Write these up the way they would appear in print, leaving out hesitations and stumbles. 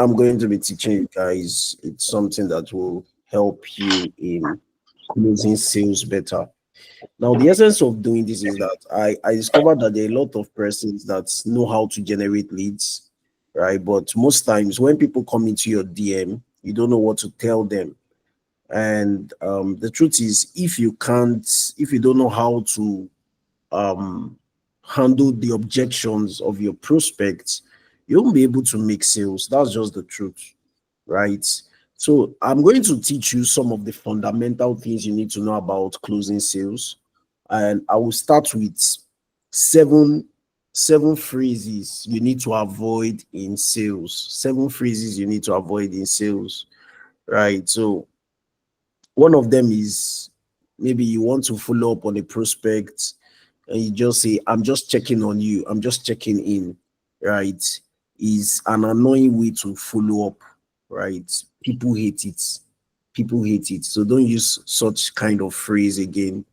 I'm going to be teaching you guys. It's something that will help you in closing sales better. Now, the essence of doing this is that I discovered that there are a lot of persons that know how to generate leads, right? But most times when people come into your DM, you don't know what to tell them. And the truth is, if you don't know how to um, handle the objections of your prospects, you won't be able to make sales. That's just the truth, right? So I'm going to teach you some of the fundamental things you need to know about closing sales, and I will start with seven seven phrases you need to avoid in sales. Seven phrases you need to avoid in sales, right? So one of them is maybe you want to follow up on a prospect and you just say, I'm just checking on you, I'm just checking in, right? Is an annoying way to follow up, right? People hate it. People hate it. So don't use such kind of phrase again.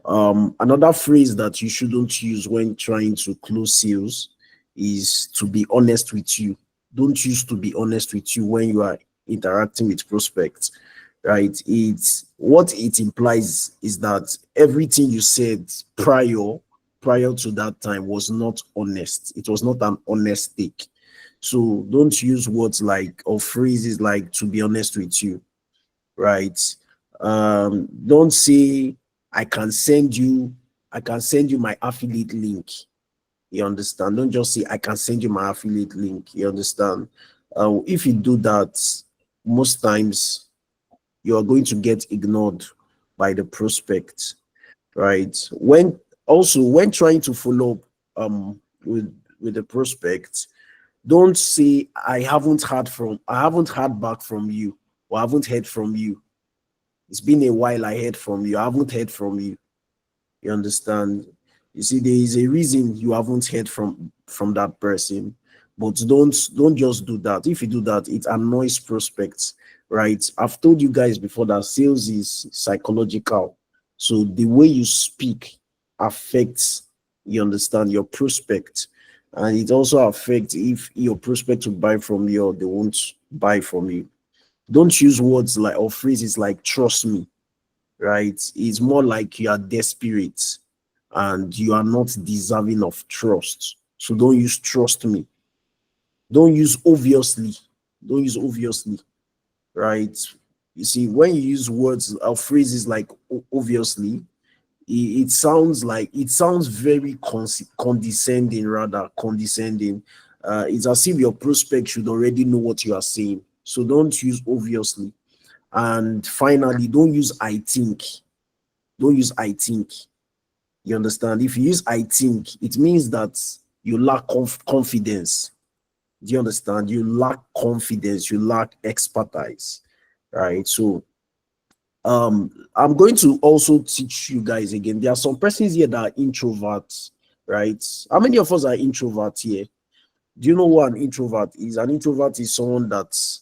Another phrase that you shouldn't use when trying to close sales is to be honest with you. Don't use to be honest with you when you are interacting with prospects, right? It's what it implies is that everything you said prior to that time was not honest. It was not an honest take. So don't use words like or phrases like to be honest with you, right? Don't say I can send you my affiliate link. You understand? Don't just say I can send you my affiliate link. You understand? If you do that, most times you are going to get ignored by the prospect, right? When trying to follow up with the prospect, don't say I haven't heard back from you, or I haven't heard from you. It's been a while I heard from you. I haven't heard from you. You understand? You see, there is a reason you haven't heard from that person, but don't just do that. If you do that, it annoys prospects, right? I've told you guys before that sales is psychological. So the way you speak affects, you understand, your prospect. And it also affects if your prospect will buy from you or they won't buy from you. Don't use words like or phrases like trust me, right? It's more like you are desperate and you are not deserving of trust. So don't use trust me. Don't use obviously. Don't use obviously, right? You see, when you use words or phrases like obviously, it sounds very condescending, rather condescending. It's as if your prospect should already know what you are saying. So don't use obviously. And finally, don't use I think. Don't use I think. You understand? If you use I think, it means that you lack confidence. Do you understand? You lack confidence, you lack expertise, right? So I'm going to also teach you guys again. There are some persons here that are introverts, right? How many of us are introverts here? Do you know what an introvert is? An introvert is someone that's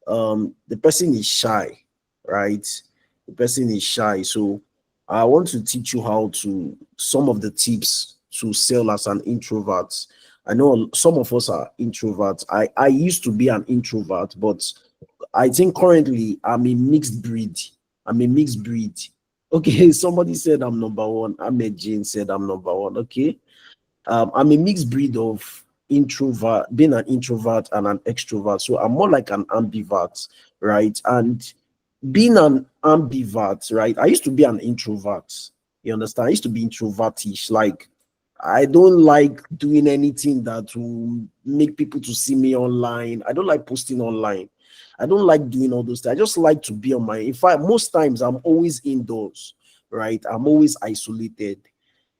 the person is shy, right? The person is shy. So I want to teach you how to some of the tips to sell as an introvert. I know some of us are introverts. I used to be an introvert, but I think currently I'm a mixed breed. I'm a mixed breed. Okay, somebody said I'm number one. Ahmed Jane said I'm number one. Okay. I'm a mixed breed of introvert, being an introvert and an extrovert. So I'm more like an ambivert, right? And being an ambivert, right? I used to be an introvert. You understand? I used to be introvertish. Like I don't like doing anything that will make people to see me online. I don't like posting online. I don't like doing all those things. I just like to be on my. In fact, most times I'm always indoors, right? I'm always isolated.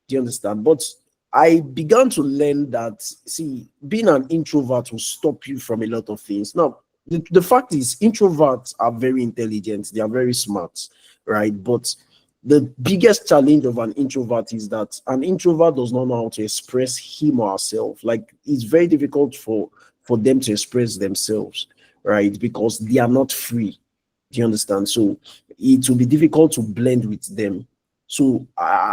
Do you understand? But I began to learn that, see, being an introvert will stop you from a lot of things. Now, the fact is, introverts are very intelligent, they are very smart, right? But the biggest challenge of an introvert is that an introvert does not know how to express him or herself. Like, it's very difficult for them to express themselves, right? Because they are not free. Do you understand? So it will be difficult to blend with them. So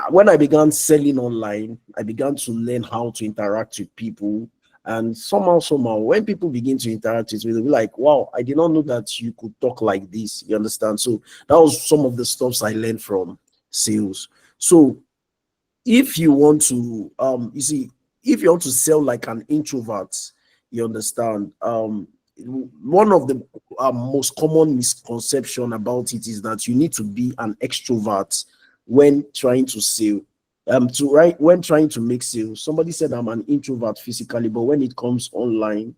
when I began selling online, I began to learn how to interact with people. And somehow, when people begin to interact with me, they'll be like, wow, I did not know that you could talk like this. You understand? So that was some of the stuffs I learned from sales. So if you want to you see, if you want to sell like an introvert, you understand, one of the most common misconception about it is that you need to be an extrovert when trying to sell, to right when trying to make sales. Somebody said I'm an introvert physically, but when it comes online,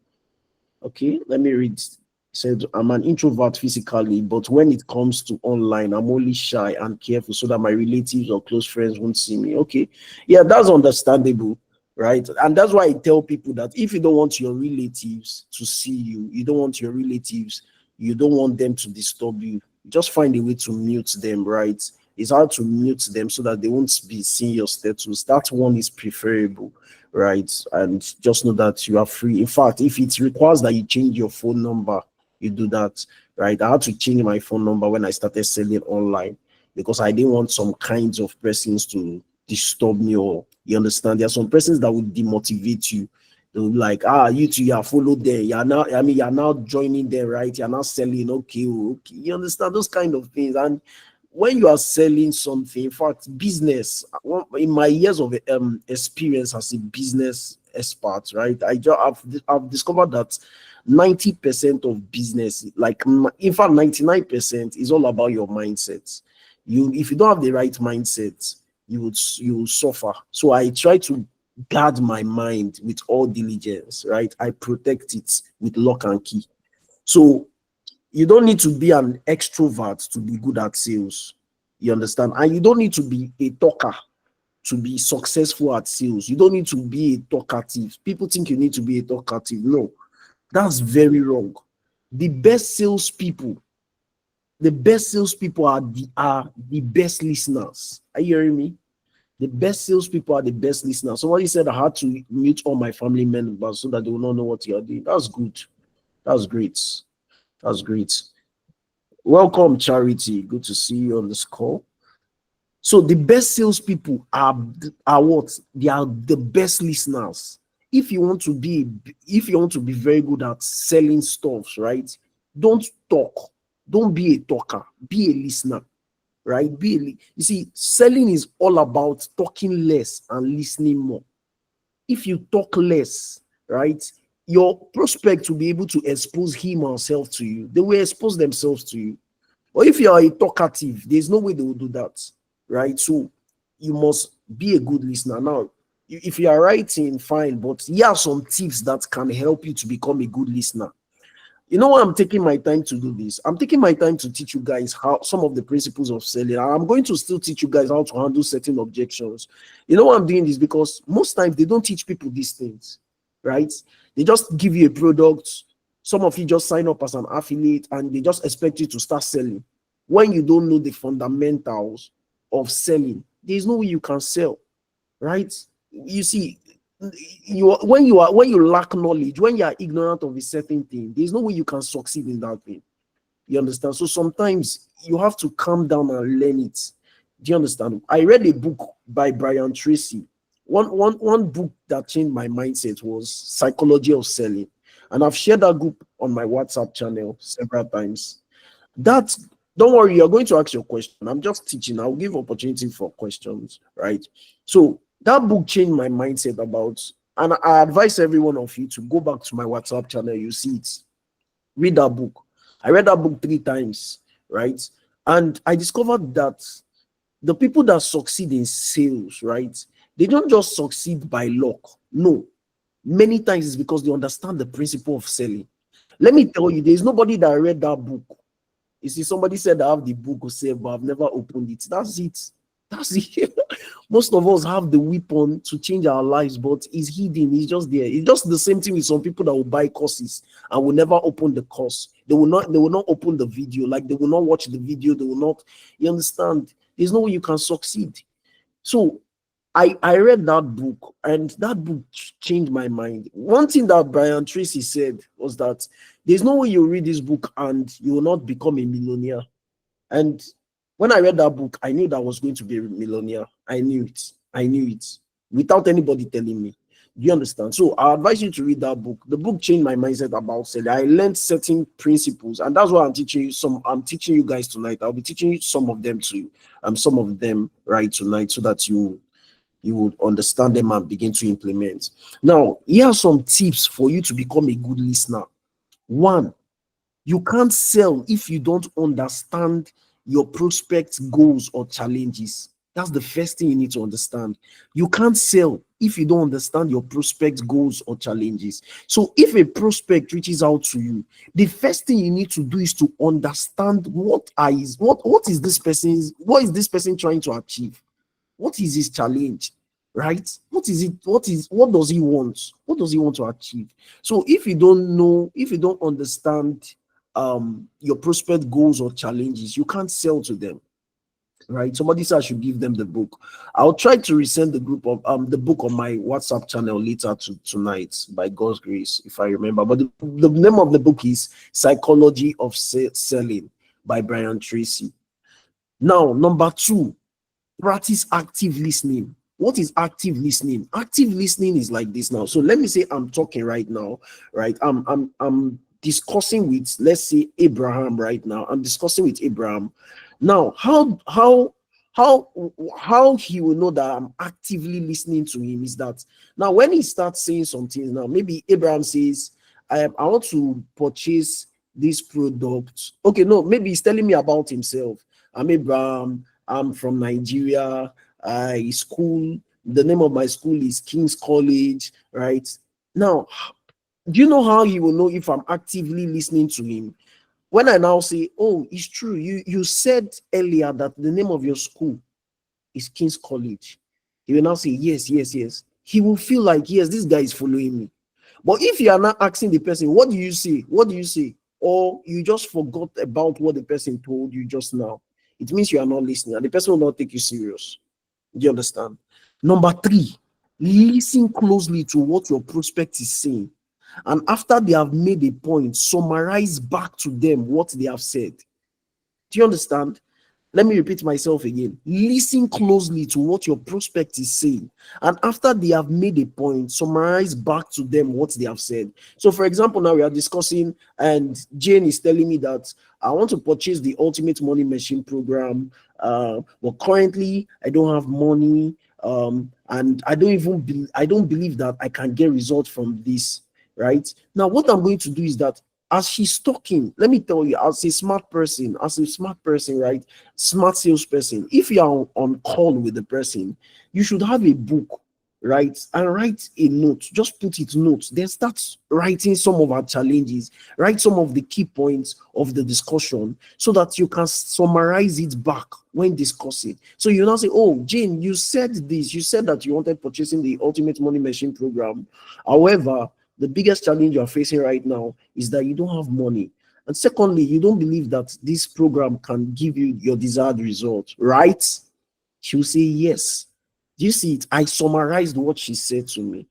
okay, let me read. He said, I'm an introvert physically, but when it comes to online, I'm only shy and careful so that my relatives or close friends won't see me. Okay. Yeah, that's understandable, right? And that's why I tell people that if you don't want your relatives to see you, you don't want your relatives, you don't want them to disturb you, just find a way to mute them, right? It's hard to mute them so that they won't be seeing your status. That one is preferable, right? And just know that you are free. In fact, if it requires that you change your phone number, you do that, right? I had to change my phone number when I started selling online because I didn't want some kinds of persons to disturb me, or you understand. There are some persons that would demotivate you. They'll be like, you two, you are followed there. You're now, I mean, you're now joining them, right? You're now selling, okay, okay. You understand those kind of things. And when you are selling something, in fact, business, in my years of experience as a business expert, right, I've discovered that 90% of business, like in fact 99%, is all about your mindset. If you don't have the right mindset, you will suffer. So I try to guard my mind with all diligence, right? I protect it with lock and key. So you don't need to be an extrovert to be good at sales. You understand? And you don't need to be a talker to be successful at sales. You don't need to be a talkative. People think you need to be a talkative. No, that's very wrong. The best salespeople, the best salespeople are the best listeners. Are you hearing me? The best salespeople are the best listeners. Somebody said I had to mute all my family members so that they will not know what you are doing. That's good. That's great. That's great. Welcome, Charity. Good to see you on this call. So the best salespeople are what? They are the best listeners. If you want to be very good at selling stuff, right? Don't talk. Don't be a talker. Be a listener, right? You see, selling is all about talking less and listening more. If you talk less, right, your prospect will be able to expose him or herself to you. They will expose themselves to you. Or if you are a talkative, there's no way they will do that, right? So you must be a good listener. Now, if you are writing, fine, but here are some tips that can help you to become a good listener. You know why I'm taking my time to do this? I'm taking my time to teach you guys how some of the principles of selling. I'm going to still teach you guys how to handle certain objections. You know why I'm doing this? Because most times they don't teach people these things, right? They just give you a product. Some of you just sign up as an affiliate and they just expect you to start selling. When you don't know the fundamentals of selling, there's no way you can sell, right? You see, when you lack knowledge, when you are ignorant of a certain thing, there's no way you can succeed in that thing. You understand? So sometimes you have to calm down and learn it. Do you understand? I read a book by Brian Tracy. One book that changed my mindset was Psychology of Selling. And I've shared that book on my WhatsApp channel several times. That Don't worry, you're going to ask your question. I'm just teaching. I'll give opportunity for questions, right? So that book changed my mindset about, and I advise every one of you to go back to my WhatsApp channel. You see it. Read that book. I read that book 3 times, right? And I discovered that the people that succeed in sales, right? They don't just succeed by luck. No. Many times it's because they understand the principle of selling. Let me tell you, there's nobody that read that book. You see, somebody said I have the book of sale, but I've never opened it. That's it. That's it. Most of us have the weapon to change our lives, but it's hidden. It's just there. It's just the same thing with some people that will buy courses and will never open the course. They will not open the video. Like they will not watch the video. They will not. You understand? There's no way you can succeed. So I read that book, and that book changed my mind. One thing that Brian Tracy said was that there's no way you read this book and you will not become a millionaire. And when I read that book, I knew that I was going to be a millionaire. I knew it. I knew it without anybody telling me. Do you understand? So I advise you to read that book. The book changed my mindset about selling. I learned certain principles, and that's what I'm teaching you. I'm teaching you guys tonight. I'll be teaching you some of them to some of them right tonight, so that you would understand them and begin to implement. Now, here are some tips for you to become a good listener. One, you can't sell if you don't understand your prospect's goals or challenges. That's the first thing you need to understand. You can't sell if you don't understand your prospect's goals or challenges. So if a prospect reaches out to you, the first thing you need to do is to understand what is this person trying to achieve? What is his challenge? Right? What does he want? What does he want to achieve? So if you don't know, if you don't understand your prospect goals or challenges, you can't sell to them. Right? Somebody said I should give them the book. I'll try to resend the book on my WhatsApp channel later tonight, by God's grace, if I remember. But the name of the book is Psychology of Selling by Brian Tracy. Now, number two, practice active listening. What is active listening? Active listening is like this now. So let me say I'm talking right now, right? I'm discussing with, let's say, Abraham right now. I'm discussing with Abraham. Now, how he will know that I'm actively listening to him is that now when he starts saying something, now maybe Abraham says, I want to purchase this product. Okay, no, maybe he's telling me about himself. I'm Abraham. I'm from Nigeria. The name of my school is King's College, right? Now, do you know how he will know if I'm actively listening to him? When I now say, oh, it's true, you said earlier that the name of your school is King's College. He will now say, yes, yes, yes. He will feel like, yes, this guy is following me. But if you are not asking the person, what do you say? What do you say? Or you just forgot about what the person told you just now, it means you are not listening and the person will not take you serious. Do you understand? Number three, listen closely to what your prospect is saying. And after they have made a point, summarize back to them what they have said. Do you understand? Let me repeat myself again. Listen closely to what your prospect is saying. And after they have made a point, summarize back to them what they have said. So, for example, now we are discussing, and Jane is telling me that I want to purchase the Ultimate Money Machine program. But currently, I don't have money. And I don't believe that I can get results from this. Right? Now, what I'm going to do is that as she's talking, let me tell you, as a smart person, right? Smart salesperson, if you are on call with the person, you should have a book, right? And write a note, just put it notes, then start writing some of our challenges, write some of the key points of the discussion so that you can summarize it back when discussing. So you now say, oh, Jane, you said this, you said that you wanted purchasing the Ultimate Money Machine program. However, the biggest challenge you are facing right now is that you don't have money. And secondly, you don't believe that this program can give you your desired result, right? She'll say yes. Do you see it? I summarized what she said to me.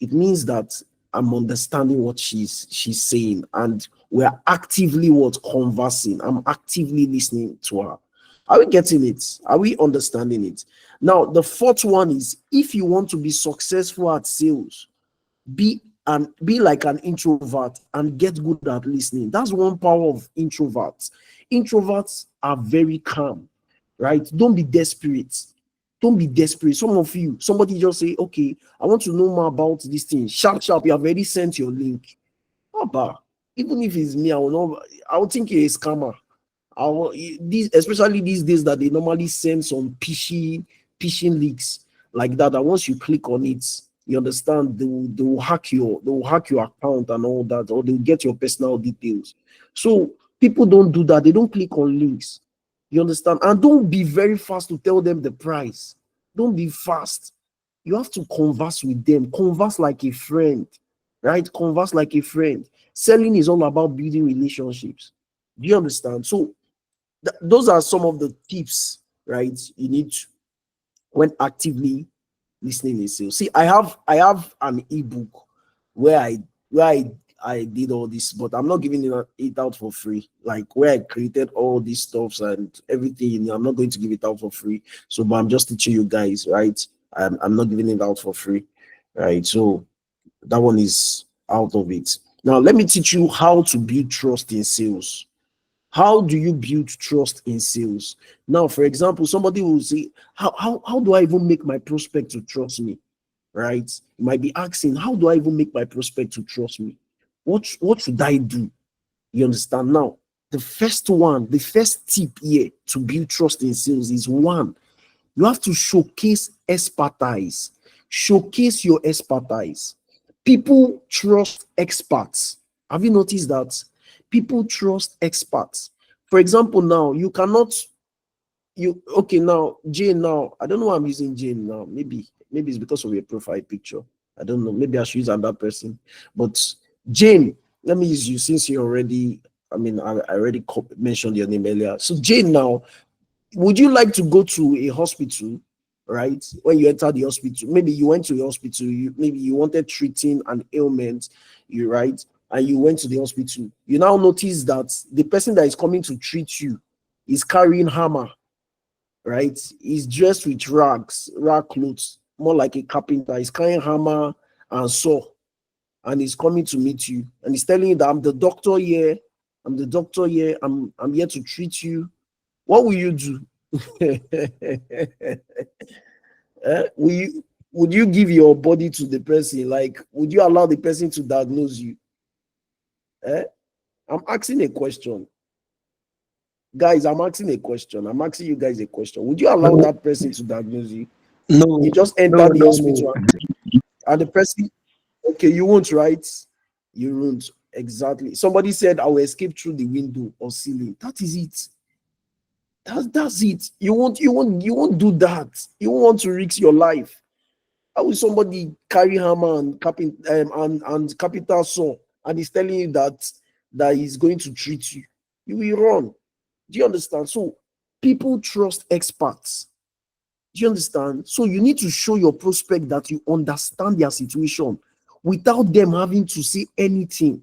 It means that I'm understanding what she's saying, and we're actively conversing. I'm actively listening to her. Are we getting it? Are we understanding it? Now, the fourth one is, if you want to be successful at sales, be like an introvert and get good at listening. That's one power of introverts. Introverts are very calm, right? Don't be desperate. Don't be desperate. Some of you, somebody just say, okay, I want to know more about this thing. Sharp, sharp, you have already sent your link. Abba, even if it's me, I will think you're a scammer. Especially these days that they normally send some phishing links like that. And once you click on it, you understand, they will hack your account and all that, or they'll get your personal details. So people don't do that. They don't click on links. You understand? And don't be very fast to tell them the price. Don't be fast. You have to converse with them. Converse like a friend, right? Converse like a friend. Selling is all about building relationships. Do you understand? So those are some of the tips, right? You need to, when actively listening in sales. See, I have an ebook where I did all this, but I'm not giving it out for free. Like where I created all these stuffs and everything, I'm not going to give it out for free. So, but I'm just teaching you guys, right? I'm not giving it out for free, right? So that one is out of it. Now, let me teach you how to build trust in sales. How do you build trust in sales? Now, for example, somebody will say, how do I even make my prospect to trust me? Right? You might be asking, how do I even make my prospect to trust me? What should I do? You understand? Now, the first tip here to build trust in sales is one, you have to showcase expertise. Showcase your expertise. People trust experts. Have you noticed that? People trust experts. For example, now you cannot you okay now Jane, now I don't know why I'm using Jane now. Maybe it's because of your profile picture. I don't know. Maybe I should use another person. But Jane, let me use you since you already. I mean, I already mentioned your name earlier. So Jane, now would you like to go to a hospital, right? When you enter the hospital, maybe you went to the hospital, maybe you wanted treating an ailment, you right, and you went to the hospital. You now notice that the person that is coming to treat you is carrying hammer, right? He's dressed with rag clothes, more like a carpenter. He's carrying hammer and saw, and he's coming to meet you, and he's telling you that I'm the doctor here. I'm the doctor here. I'm here to treat you. What will you do? Will would you give your body to the person? Like, would you allow the person to diagnose you? Eh? I'm asking a question. Guys, I'm asking a question. I'm asking you guys a question. Would you allow No, that person to diagnose you? no, You just enter no, the no, no. hospital and the person, okay, you won't, right? You won't. Exactly. Somebody said, I will escape through the window or ceiling. That is it. That's it. You won't do that. You won't want to risk your life. How will somebody carry hammer and and capital saw and he's telling you that he's going to treat you? You will run. Do you understand? So people trust experts. Do you understand? So you need to show your prospect that you understand their situation without them having to say anything.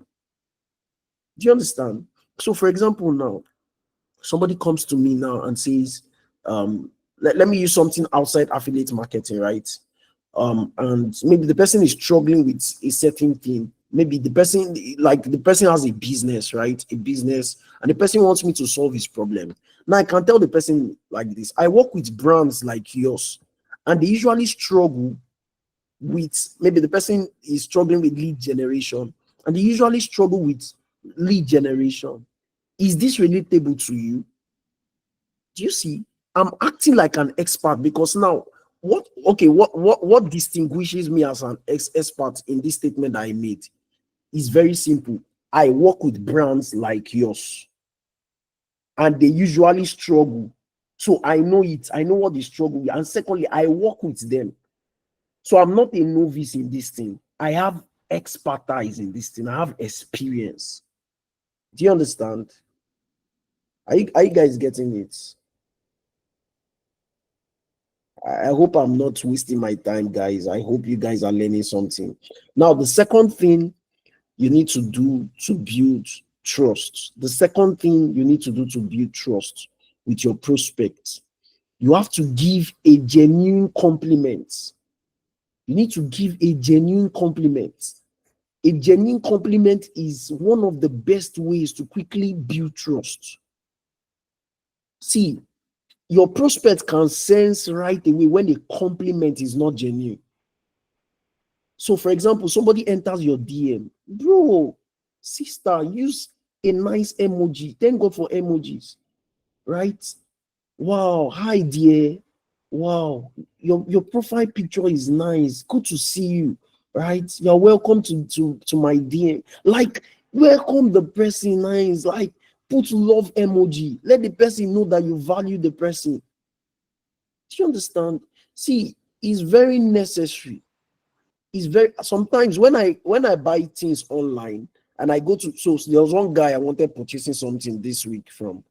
Do you understand? So for example, now somebody comes to me now and says, let me use something outside affiliate marketing, right? And maybe the person is struggling with a certain thing. Maybe the person has a business, right? A business, and the person wants me to solve his problem. Now I can tell the person like this: I work with brands like yours, and they usually struggle with, maybe the person is struggling with lead generation, and they usually struggle with lead generation. Is this relatable to you? Do you see? I'm acting like an expert because now what distinguishes me as an expert in this statement that I made is very simple. I work with brands like yours and they usually struggle. So I know it. I know what they struggle with. And secondly, I work with them. So I'm not a novice in this thing. I have expertise in this thing. I have experience. Do you understand? Are you guys getting it? I hope I'm not wasting my time, guys. I hope you guys are learning something. Now, the second thing you need to do to build trust, the second thing you need to do to build trust with your prospects, you have to give a genuine compliment. You need to give a genuine compliment. A genuine compliment is one of the best ways to quickly build trust. See, your prospect can sense right away when a compliment is not genuine. So, for example, somebody enters your DM, bro, sister, use a nice emoji. Thank God for emojis, right? Wow, hi, dear. Wow, your profile picture is nice. Good to see you, right? You're welcome to my DM. Like, welcome the person, nice. Like, put love emoji. Let the person know that you value the person. Do you understand? See, it's very necessary. It's very sometimes when I buy things online and I go to, so there was one guy I wanted purchasing something this week from.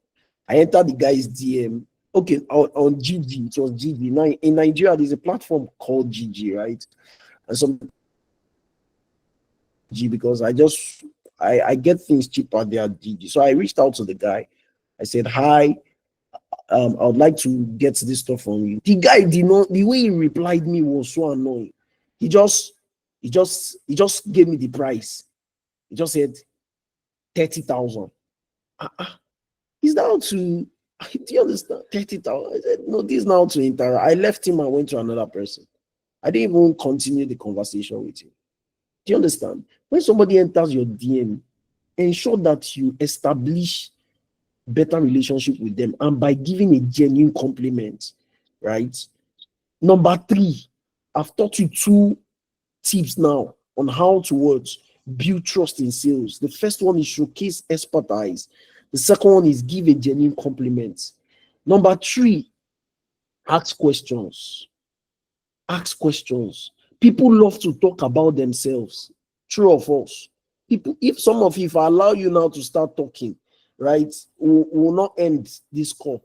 I entered the guy's DM. Okay, on GG, it was GG. Now in Nigeria, there's a platform called GG, right? And some G because I get things cheaper there at GG. So I reached out to the guy. I said, hi, I would like to get this stuff from you. The guy did not, the way he replied me was so annoying. He just He just gave me the price. He just said 30,000. He's down to, do you understand? 30,000. I said, no, this is now to interact. I left him and went to another person. I didn't even continue the conversation with him. Do you understand? When somebody enters your DM, ensure that you establish better relationship with them, and by giving a genuine compliment, right? Number 3, I've taught you 2 tips now on how to build trust in sales. The first one is showcase expertise. The second one is give a genuine compliment. Number 3, ask questions. Ask questions. People love to talk about themselves. True or false? People, if some of you, if I allow you now to start talking, right, we will not end this call.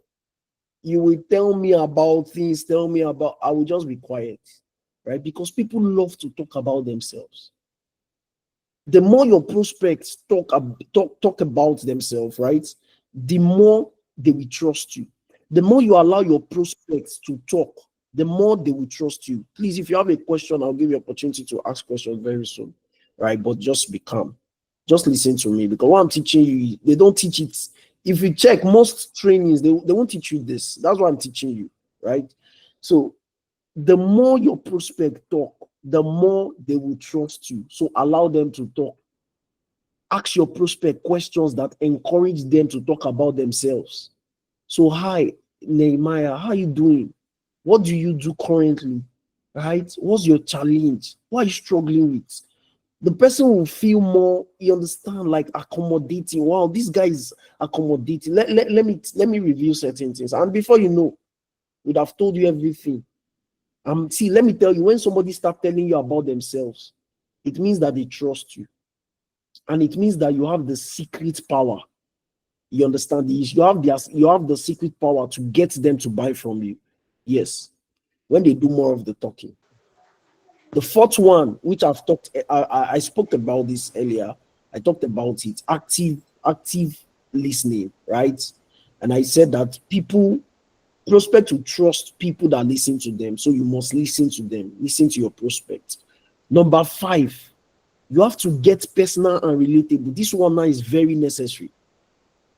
You will tell me about things, I will just be quiet, right? Because people love to talk about themselves. The more your prospects talk about themselves, right, the more they will trust you. The more you allow your prospects to talk, the more they will trust you. Please, if you have a question, I'll give you opportunity to ask questions very soon, right? But just be calm. Just listen to me, because what I'm teaching you, they don't teach it. If you check most trainings, they won't teach you this. That's what I'm teaching you, right? So the more your prospect talk, the more they will trust you. So allow them to talk. Ask your prospect questions that encourage them to talk about themselves. So, hi, Nehemiah, how are you doing? What do you do currently? Right? What's your challenge? What are you struggling with? The person will feel more, you understand, like accommodating. Wow, this guy is accommodating. Let me review certain things. And before you know, we'd have told you everything. See, let me tell you, when somebody starts telling you about themselves, it means that they trust you. And it means that you have the secret power. You understand this? You have the secret power to get them to buy from you. Yes. When they do more of the talking. The fourth one, which I spoke about this earlier. I talked about it. Active listening, right? And I said that prospect to trust people that listen to them. So you must listen to them. Listen to your prospect. Number 5, you have to get personal and relatable. This one now is very necessary.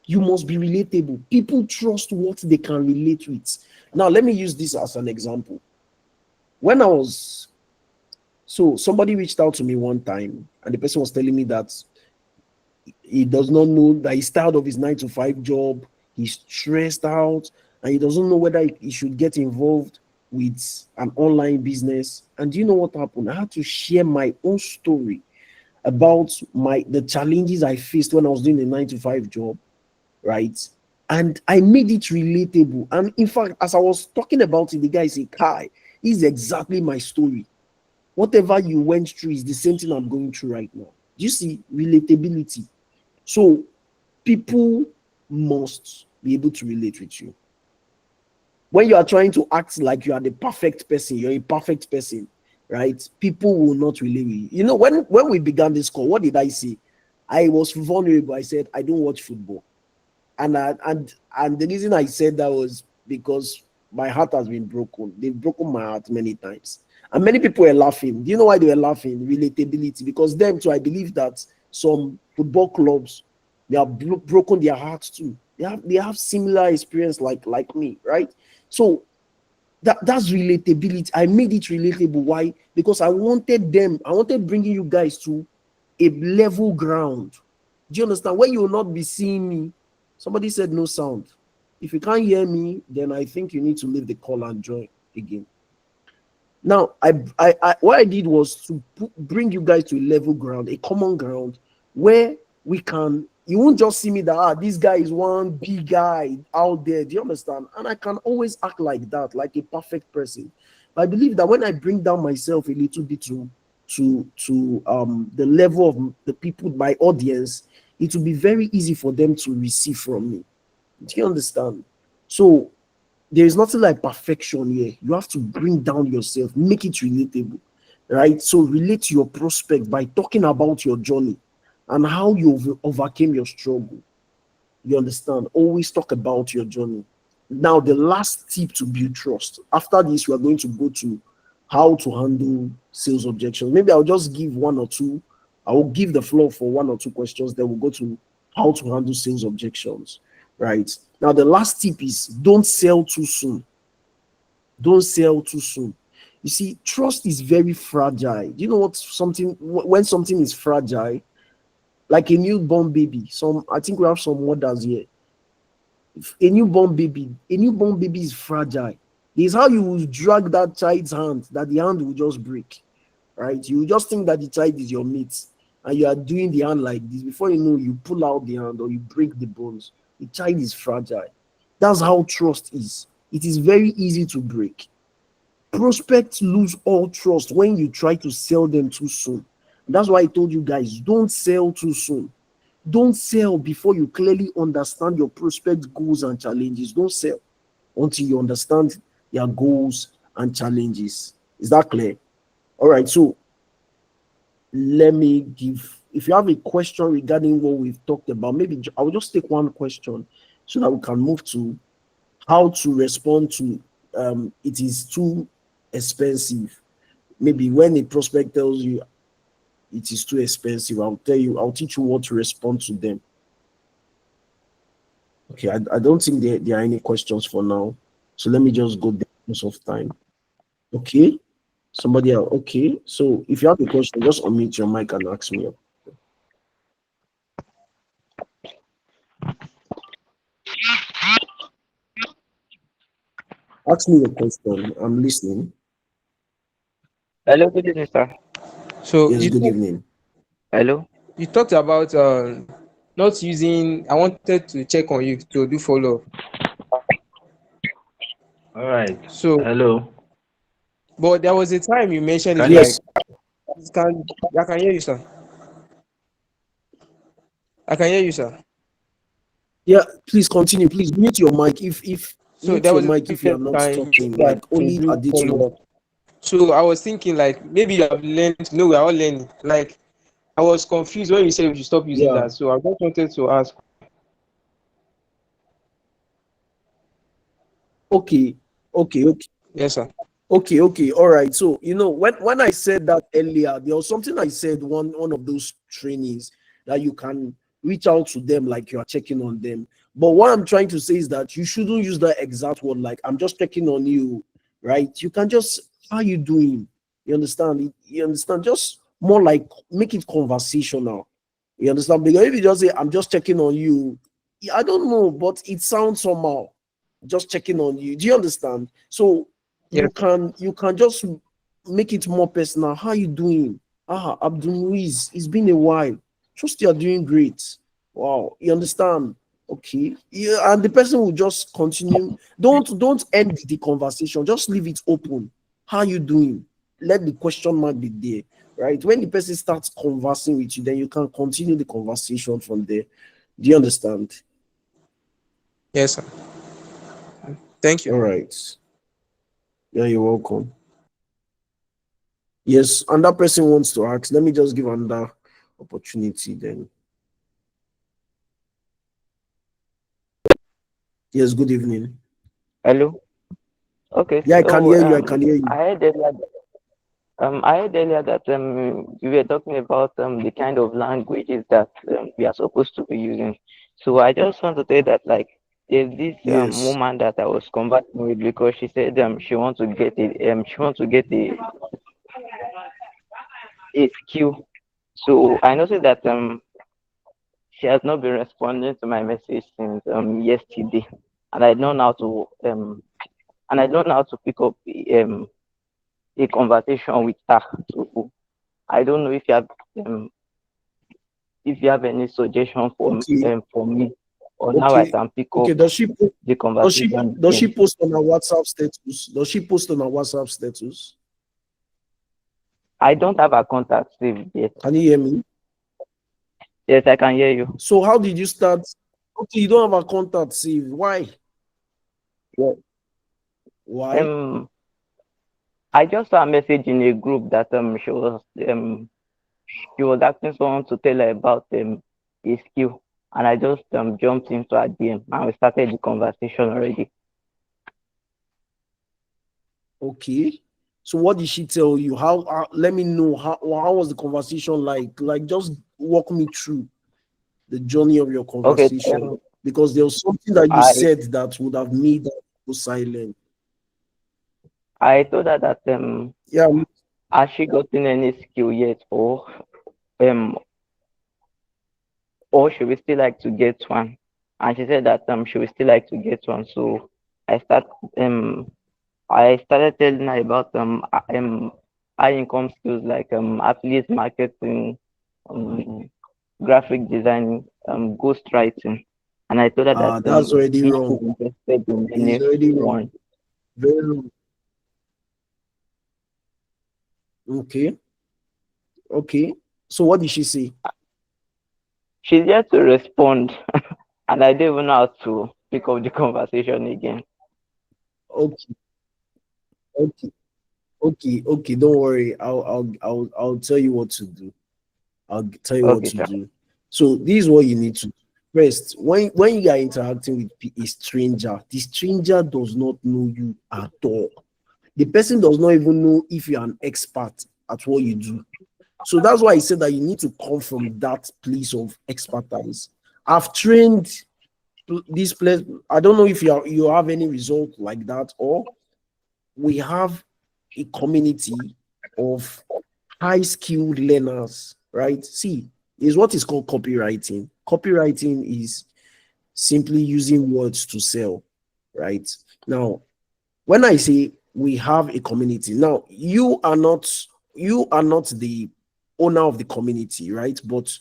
You must be relatable. People trust what they can relate with. Now, let me use this as an example. So somebody reached out to me one time, and the person was telling me that he does not know that he's tired of his 9-to-5 job. He's stressed out, and he doesn't know whether he should get involved with an online business. And do you know what happened? I had to share my own story about the challenges I faced when I was doing a 9-to-5 job, right? And I made it relatable. And in fact, as I was talking about it, the guy said, Kai, this is exactly my story. Whatever you went through is the same thing I'm going through right now. Do you see? Relatability. So people must be able to relate with you. When you are trying to act like you are the perfect person, you're a perfect person, right? People will not relate with you. You know, when we began this call, what did I say? I was vulnerable. I said, I don't watch football. And the reason I said that was because my heart has been broken. They've broken my heart many times. And many people were laughing. Do you know why they were laughing? Relatability. Because them too, I believe that some football clubs, they have broken their hearts too. They have similar experience like me, right? So that's relatability. I made it relatable. Why? Because I wanted bringing you guys to a level ground. Do you understand? Where you will not be seeing me. Somebody said no sound. If you can't hear me, then I think you need to leave the call and join again. Now, what I did was to bring you guys to a level ground, a common ground, where you won't just see me that this guy is one big guy out there. Do you understand? And I can always act like that, like a perfect person. But I believe that when I bring down myself a little bit to the level of the people, my audience, it will be very easy for them to receive from me. Do you understand? So there is nothing like perfection here. You have to bring down yourself, make it relatable, right? So relate to your prospect by talking about your journey and how you overcame your struggle. You understand? Always talk about your journey. Now, the last tip to build trust. After this, we are going to go to how to handle sales objections. Maybe I'll just give one or two. I will give the floor for one or two questions. Then we'll go to how to handle sales objections. Right now, the last tip is don't sell too soon. Don't sell too soon. You see, trust is very fragile. You know what? When something is fragile, like a newborn baby. I think we have some mothers here. A newborn baby is fragile. It's how you will drag that child's hand that the hand will just break, right? You will just think that the child is your mate, and you are doing the hand like this. Before you know, you pull out the hand or you break the bones. The child is fragile. That's how trust is. It is very easy to break. Prospects lose all trust when you try to sell them too soon. That's why I told you guys, don't sell too soon. Don't sell before you clearly understand your prospect goals and challenges. Don't sell until you understand their goals and challenges. Is that clear? All right. So let me give, if you have a question regarding what we've talked about, maybe I will just take one question so that we can move to how to respond to it is too expensive. Maybe when a prospect tells you it is too expensive, I'll teach you what to respond to them. Okay, I don't think there are any questions for now. So let me just go because of time. Okay, somebody else. Okay, so if you have a question, just unmute your mic and ask me. Ask me a question. I'm listening. Hello, good evening, sir. So Yes, good evening. Hello. you talked about not using. I wanted to check on you to do follow up. All right. So, Hello. but there was a time you mentioned it Can you? like Yes. I can hear you, sir. I can hear you, sir. Yeah, please continue. Please mute your mic. If So mute there your was a mic time if you are you not said you talking, that like to only do Aditun. follow up. So I was thinking like maybe you have learned. No, we are all learning. Like I was confused when you said we should stop using Yeah. that. So I just wanted to ask. Okay. Okay. Yes, sir. Okay, all right. So when I said that earlier, there was something I said one of those trainings that you can reach out to them like you are checking on them. But what I'm trying to say is that you shouldn't use that exact word like I'm just checking on you, right? You can just how you doing? You understand? You understand? Just more like make it conversational. You understand? Because if you just say I'm just checking on you, I don't know, but it sounds somehow just checking on you. Do you understand? So Yes. you can just make it more personal. How you doing? Abdul Ruiz, it's been a while. Trust you are doing great. Wow, you understand? Okay. Yeah, and the person will just continue. Don't end the conversation. Just leave it open. How you doing? Let the question mark be there. Right. When the person starts conversing with you, then you can continue the conversation from there. Do you understand? Yes, sir. Thank you. All right. Yeah, you're welcome. Yes, and that person wants to ask. Let me just give another opportunity then. Yes, good evening. Hello. Okay. Yeah, I can So hear you. I can hear you. I heard earlier that we were talking about the kind of languages that we are supposed to be using. So I just want to say that like there's this Yes. woman that I was conversing with because she said she wants to get a skill. So I noticed that she has not been responding to my message since yesterday, and I don't know how to pick up a conversation with her. So I don't know um, if you have any suggestion Okay. for me on how I Okay. can pick Okay. up the conversation Does she again. post on her WhatsApp status? Does she post on her WhatsApp status? I don't have a contact saved yet. Can you hear me? Yes, I can hear you. So how did you start? Okay, you don't have a contact saved. Why? Why? Why? Um, I just saw a message in a group that she was asking someone to tell her about a skill, and I just jumped into her DM and we started the conversation already. Okay. So what did she tell you? How let me know how was the conversation like? Like just walk me through the journey of your Okay. conversation because there was something that you I said that would have made that go silent. I told her that Yeah, has she gotten any skill yet, um or she would still like to get one, and she said that she would still like to get one. So I start um I started telling her about high income skills like affiliate marketing, um, graphic design, ghost writing, and I told her that that's already if she's wrong. interested in It's any already wrong. one, Very wrong. Okay. Okay. So what did she say? she's yet to respond, and I don't even know how to pick up the conversation again. Okay. Okay. Okay. Okay. Don't worry. I'll tell you what to do. I'll tell you what Okay, to sure. do. So this is what you need to do. First, when you are interacting with a stranger, the stranger does not know you at all. The person does not even know if you are an expert at what you do. So that's why I said that you need to come from that place of expertise. I've trained this place. I don't know if you have any result like that, or we have a community of high skilled learners, right? See, is what is called copywriting. Copywriting is simply using words to sell, right? Now, when I say we have a community, now you are not the owner of the community, right? But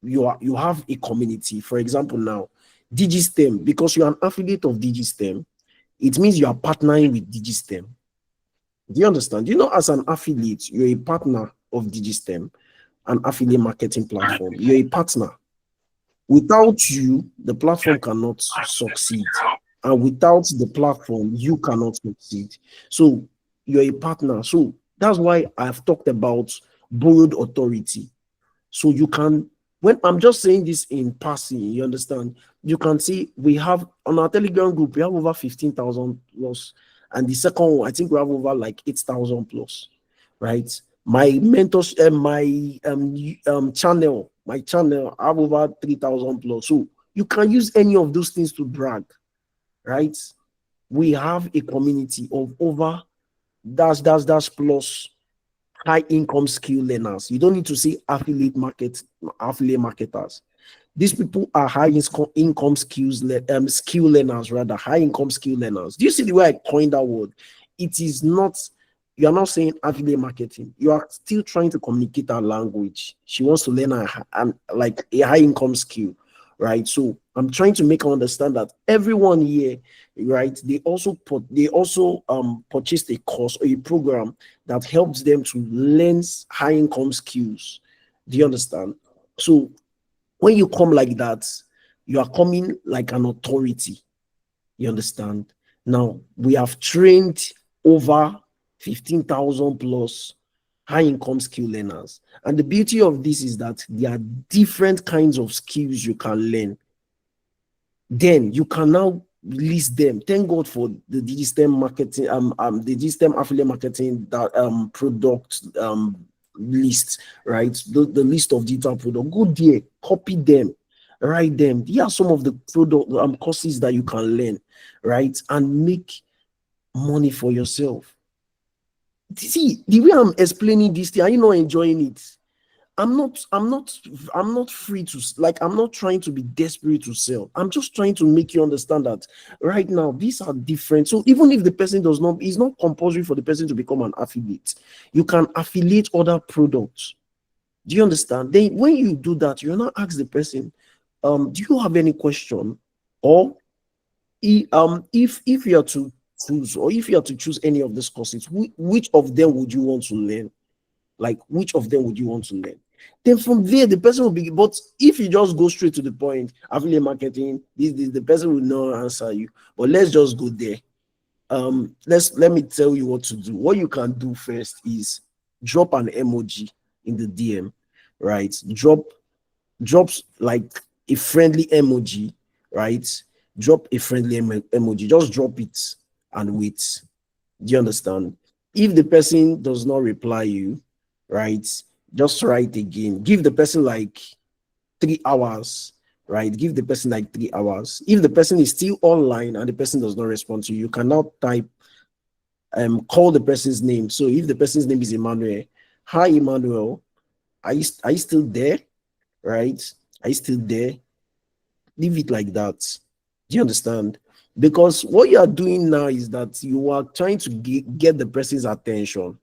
you have a community. For example, now Digistem, because you're an affiliate of Digistem, it means you are partnering with Digistem. Do you understand? You know, as an affiliate, you're a partner of Digistem, an affiliate marketing platform. You're a partner. Without you, the platform cannot succeed. And without the platform, you cannot succeed. So you're a partner. So that's why I've talked about borrowed authority. So you can, when I'm just saying this in passing, you understand, you can see we have on our Telegram group, we have over 15,000 plus. And the second one, I think we have over like 8,000 plus, right? My mentors, my channel, I have over 3,000 plus. So you can use any of those things to brag, right? We have a community of over dash plus high income skill learners. You don't need to say affiliate marketers. These people are income skill learners, rather high income skill learners. Do you see the way I coined that word? It is not, you are not saying affiliate marketing. You are still trying to communicate our language. She wants to learn like a high income skill, right? So I'm trying to make her understand that everyone here, right? They also purchased a course or a program that helps them to learn high income skills. Do you understand? So when you come like that, you are coming like an authority. You understand? Now, we have trained over 15,000 plus high income skill learners. And the beauty of this is that there are different kinds of skills you can learn. Then you can now list them. Thank God for the Digistem marketing, the Digistem affiliate marketing that product list, right? The list of digital product. Go there, copy them, write them. Here are some of the product courses that you can learn, right? And make money for yourself. See, the way I'm explaining this thing, are you not enjoying it? I'm not free to, like, I'm not trying to be desperate to sell. I'm just trying to make you understand that right now these are different. So even if the person does not, it's not compulsory for the person to become an affiliate. You can affiliate other products. Do you understand? Then when you do that, you're not ask the person, do you have any question? Or if you are to choose, or if you are to choose any of these courses, which of them would you want to learn? Like, which of them would you want to learn? Then from there, the person will be. But if you just go straight to the point, affiliate marketing, this, the person will not answer you. But let's just go there. Let me tell you what to do. What you can do first is drop an emoji in the DM, right? Drops like a friendly emoji, right? Drop a friendly emoji. Just drop it and wait. Do you understand? If the person does not reply you, right, just write again. Give the person like 3 hours, right? Give the person like 3 hours. If the person is still online and the person does not respond to you, you cannot type call the person's name. So if the person's name is Emmanuel, hi Emmanuel, are you still there? Right? Are you still there? Leave it like that. Do you understand? Because what you are doing now is that you are trying to get the person's attention.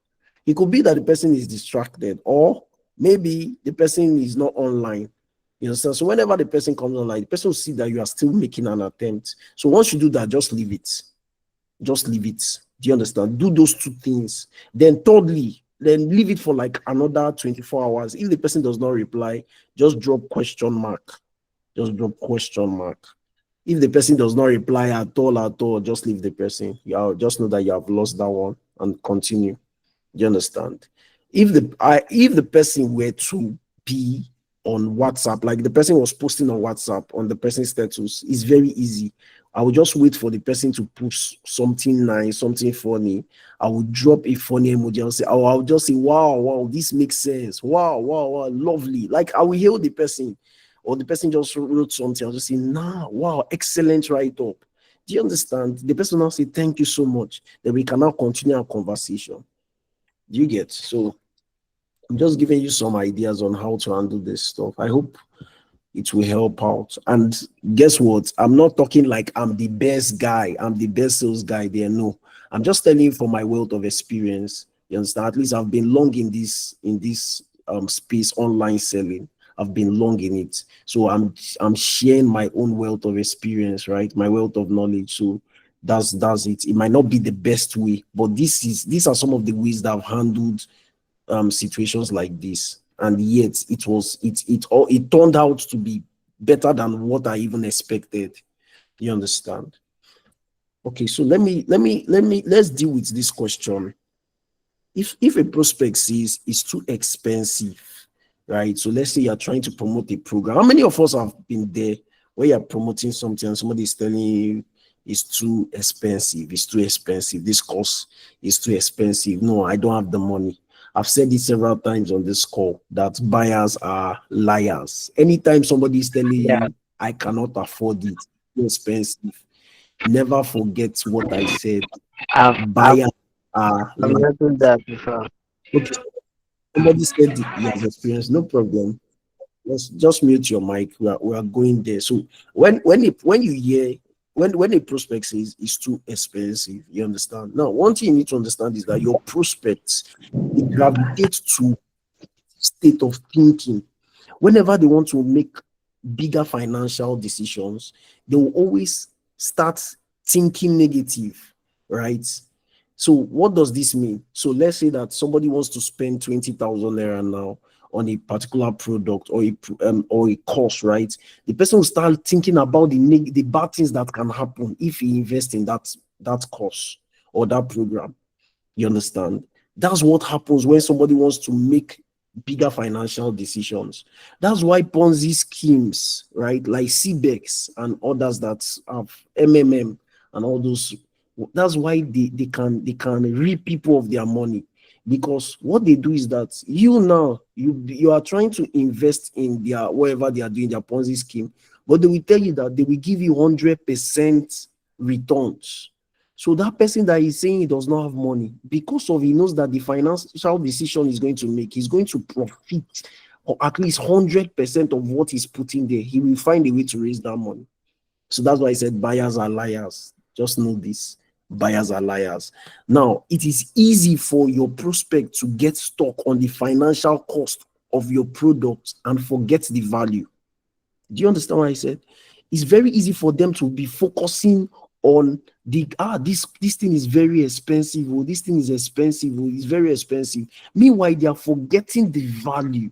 It could be that the person is distracted, or maybe the person is not online. You understand? So whenever the person comes online, the person will see that you are still making an attempt. So once you do that, just leave it. Just leave it. Do you understand? Do those two things. Then thirdly, then leave it for like another 24 hours. If the person does not reply, just drop question mark. Just drop question mark. If the person does not reply at all, just leave the person. You just know that you have lost that one and continue. Do you understand? If the person were to be on WhatsApp, like the person was posting on WhatsApp on the person's status, it's very easy. I will just wait for the person to post something nice, something funny. I will drop a funny emoji. I'll just say, wow, wow, this makes sense. Wow, wow, wow, lovely. Like I will hail the person, or the person just wrote something. I'll just say, nah, wow, excellent write up. Do you understand? The person will now say, thank you so much. Then we can now continue our conversation. Do you get? So I'm just giving you some ideas on how to handle this stuff. I hope it will help out. And guess what? I'm not talking like I'm the best guy, I'm the best sales guy there. No, I'm just telling you from my wealth of experience. You understand? At least I've been long in this space, online selling. I've been long in it. So I'm sharing my own wealth of experience, right? My wealth of knowledge. So that's it. It might not be the best way, but these are some of the ways that I've handled situations like this, and yet it turned out to be better than what I even expected. You understand? Okay, so let's deal with this question. If a prospect says it's too expensive, right? So let's say you're trying to promote a program. How many of us have been there where you're promoting something and somebody is telling you it's too expensive, it's too expensive, this course is too expensive? No, I don't have the money. I've said it several times on this call that buyers are liars. Anytime somebody is telling Yeah, you I cannot afford it, it's too expensive, never forget what I said. I've I've Buyers are I've liars. noticed that before. Okay, somebody said he has experience. No problem. Let's just mute your mic. We are going there. So when you hear when a prospect says it's too expensive, you understand. Now, one thing you need to understand is that your prospects, they gravitate to state of thinking. Whenever they want to make bigger financial decisions, they will always start thinking negative, right? So what does this mean? So let's say that somebody wants to spend 20,000 naira now on a particular product or a course, right? The person will start thinking about the bad things that can happen if he invests in that course or that program. You understand? That's what happens when somebody wants to make bigger financial decisions. That's why Ponzi schemes, right, like CBEX and others that have MMM and all those, that's why they can reap people of their money. Because what they do is that you are trying to invest in their whatever they are doing, their Ponzi scheme, but they will tell you that they will give you 100% returns. So that person that is saying he does not have money, because of he knows that the financial decision he's going to make, he's going to profit or at least 100% of what he's putting there. He will find a way to raise that money. So that's why I said buyers are liars. Just know this. Buyers are liars. Now, it is easy for your prospect to get stuck on the financial cost of your product and forget the value. Do you understand what I said? It's very easy for them to be focusing on this thing is very expensive, or this thing is expensive, or it's very expensive. Meanwhile, they are forgetting the value.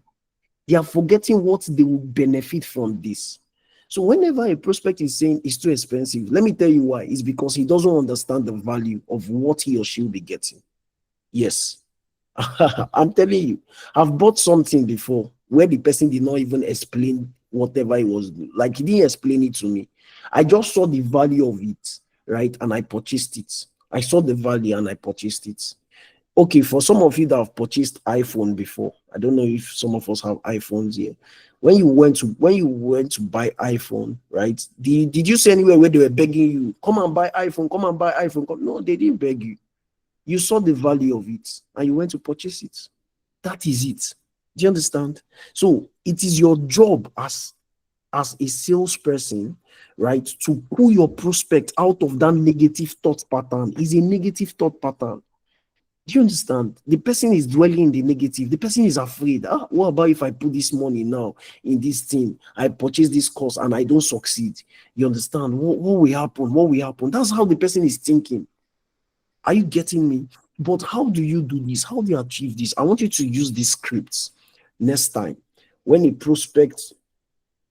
They are forgetting what they will benefit from this. So whenever a prospect is saying it's too expensive, let me tell you why. It's because he doesn't understand the value of what he or she will be getting. Yes. I'm telling you, I've bought something before where the person did not even explain whatever it was. Like he didn't explain it to me. I just saw the value of it, right? And I purchased it. I saw the value and I purchased it. Okay, for some of you that have purchased iPhone before, I don't know if some of us have iPhones here. When you went to buy iPhone, right? Did you see anywhere where they were begging you, come and buy iPhone, come and buy iPhone? No, they didn't beg you. You saw the value of it and you went to purchase it. That is it. Do you understand? So it is your job as a salesperson, right, to pull your prospect out of that negative thought pattern. Is a negative thought pattern. Do you understand? The person is dwelling in the negative. The person is afraid. What about if I put this money now in this thing? I purchase this course and I don't succeed. You understand? What will happen? What will happen? That's how the person is thinking. Are you getting me? But how do you do this? How do you achieve this? I want you to use these scripts next time. When a prospect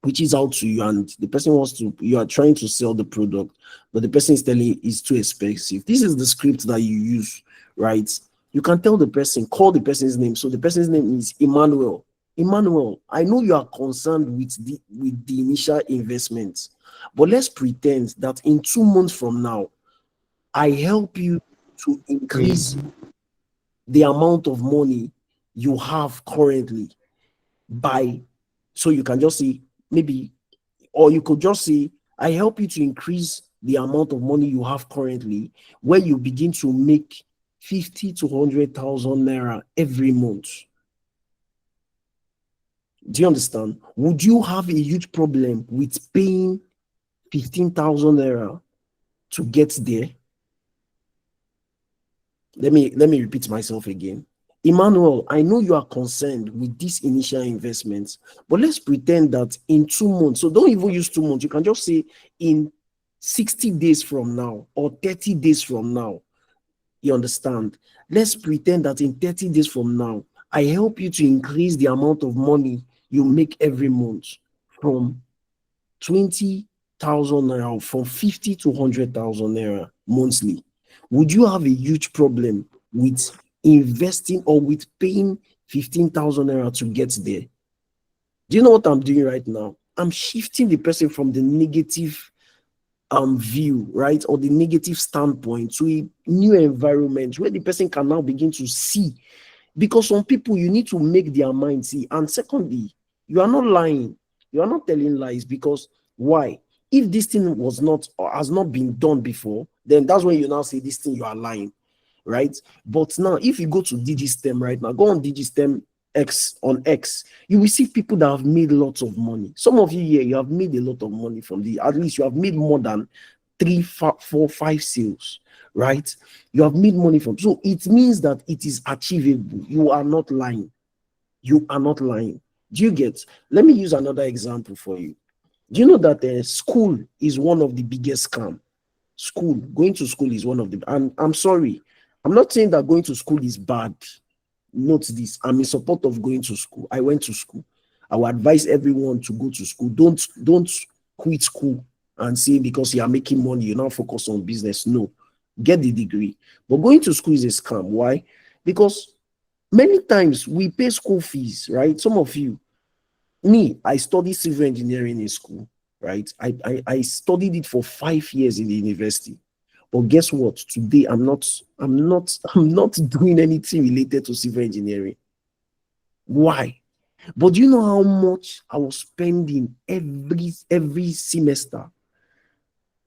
reaches out to you and the person you are trying to sell the product, but the person is telling you it's too expensive. This is the script that you use, right? You can tell the person, call the person's name. So the person's name is Emmanuel. Emmanuel, I know you are concerned with the initial investment, but let's pretend that in 2 months from now, I help you to increase the amount of money you have currently by, so you can just say maybe, or you could just say, I help you to increase the amount of money you have currently, where you begin to make 50 to 100,000 naira every month. Do you understand? Would you have a huge problem with paying 15,000 naira to get there? Let me repeat myself again. Emmanuel, I know you are concerned with this initial investment, but let's pretend that in 2 months, so don't even use 2 months, you can just say in 60 days from now or 30 days from now. You understand? Let's pretend that in 30 days from now, I help you to increase the amount of money you make every month from 20,000 naira, from 50 to 100,000 naira monthly. Would you have a huge problem with investing or with paying 15,000 naira to get there? Do you know what I'm doing right now? I'm shifting the person from the negative view, right, or the negative standpoint to a new environment where the person can now begin to see. Because some people, you need to make their mind see. And secondly, you are not lying. You are not telling lies. Because why? If this thing was not or has not been done before, then that's when you now say this thing, you are lying, right? But now, if you go to Digistem right now, go on Digistem X on X, you will see people that have made lots of money. Some of you here, you have made a lot of money from at least you have made more than 3, 4, 5 sales, right? You have made money from. So it means that it is achievable. You are not lying. You are not lying. Do you get? Let me use another example for you. Do you know that school is one of the biggest scam? Going to school is one of the, and I'm sorry, I'm not saying that going to school is bad. Note this, I'm in support of going to school. I went to school. I would advise everyone to go to school. Don't quit school and say because you are making money, you now focus on business. No, get the degree. But going to school is a scam. Why? Because many times we pay school fees, right? Some of you, I studied civil engineering in school, right? I studied it for 5 years in the university. But guess what? Today I'm not doing anything related to civil engineering. Why? But do you know how much I was spending every semester?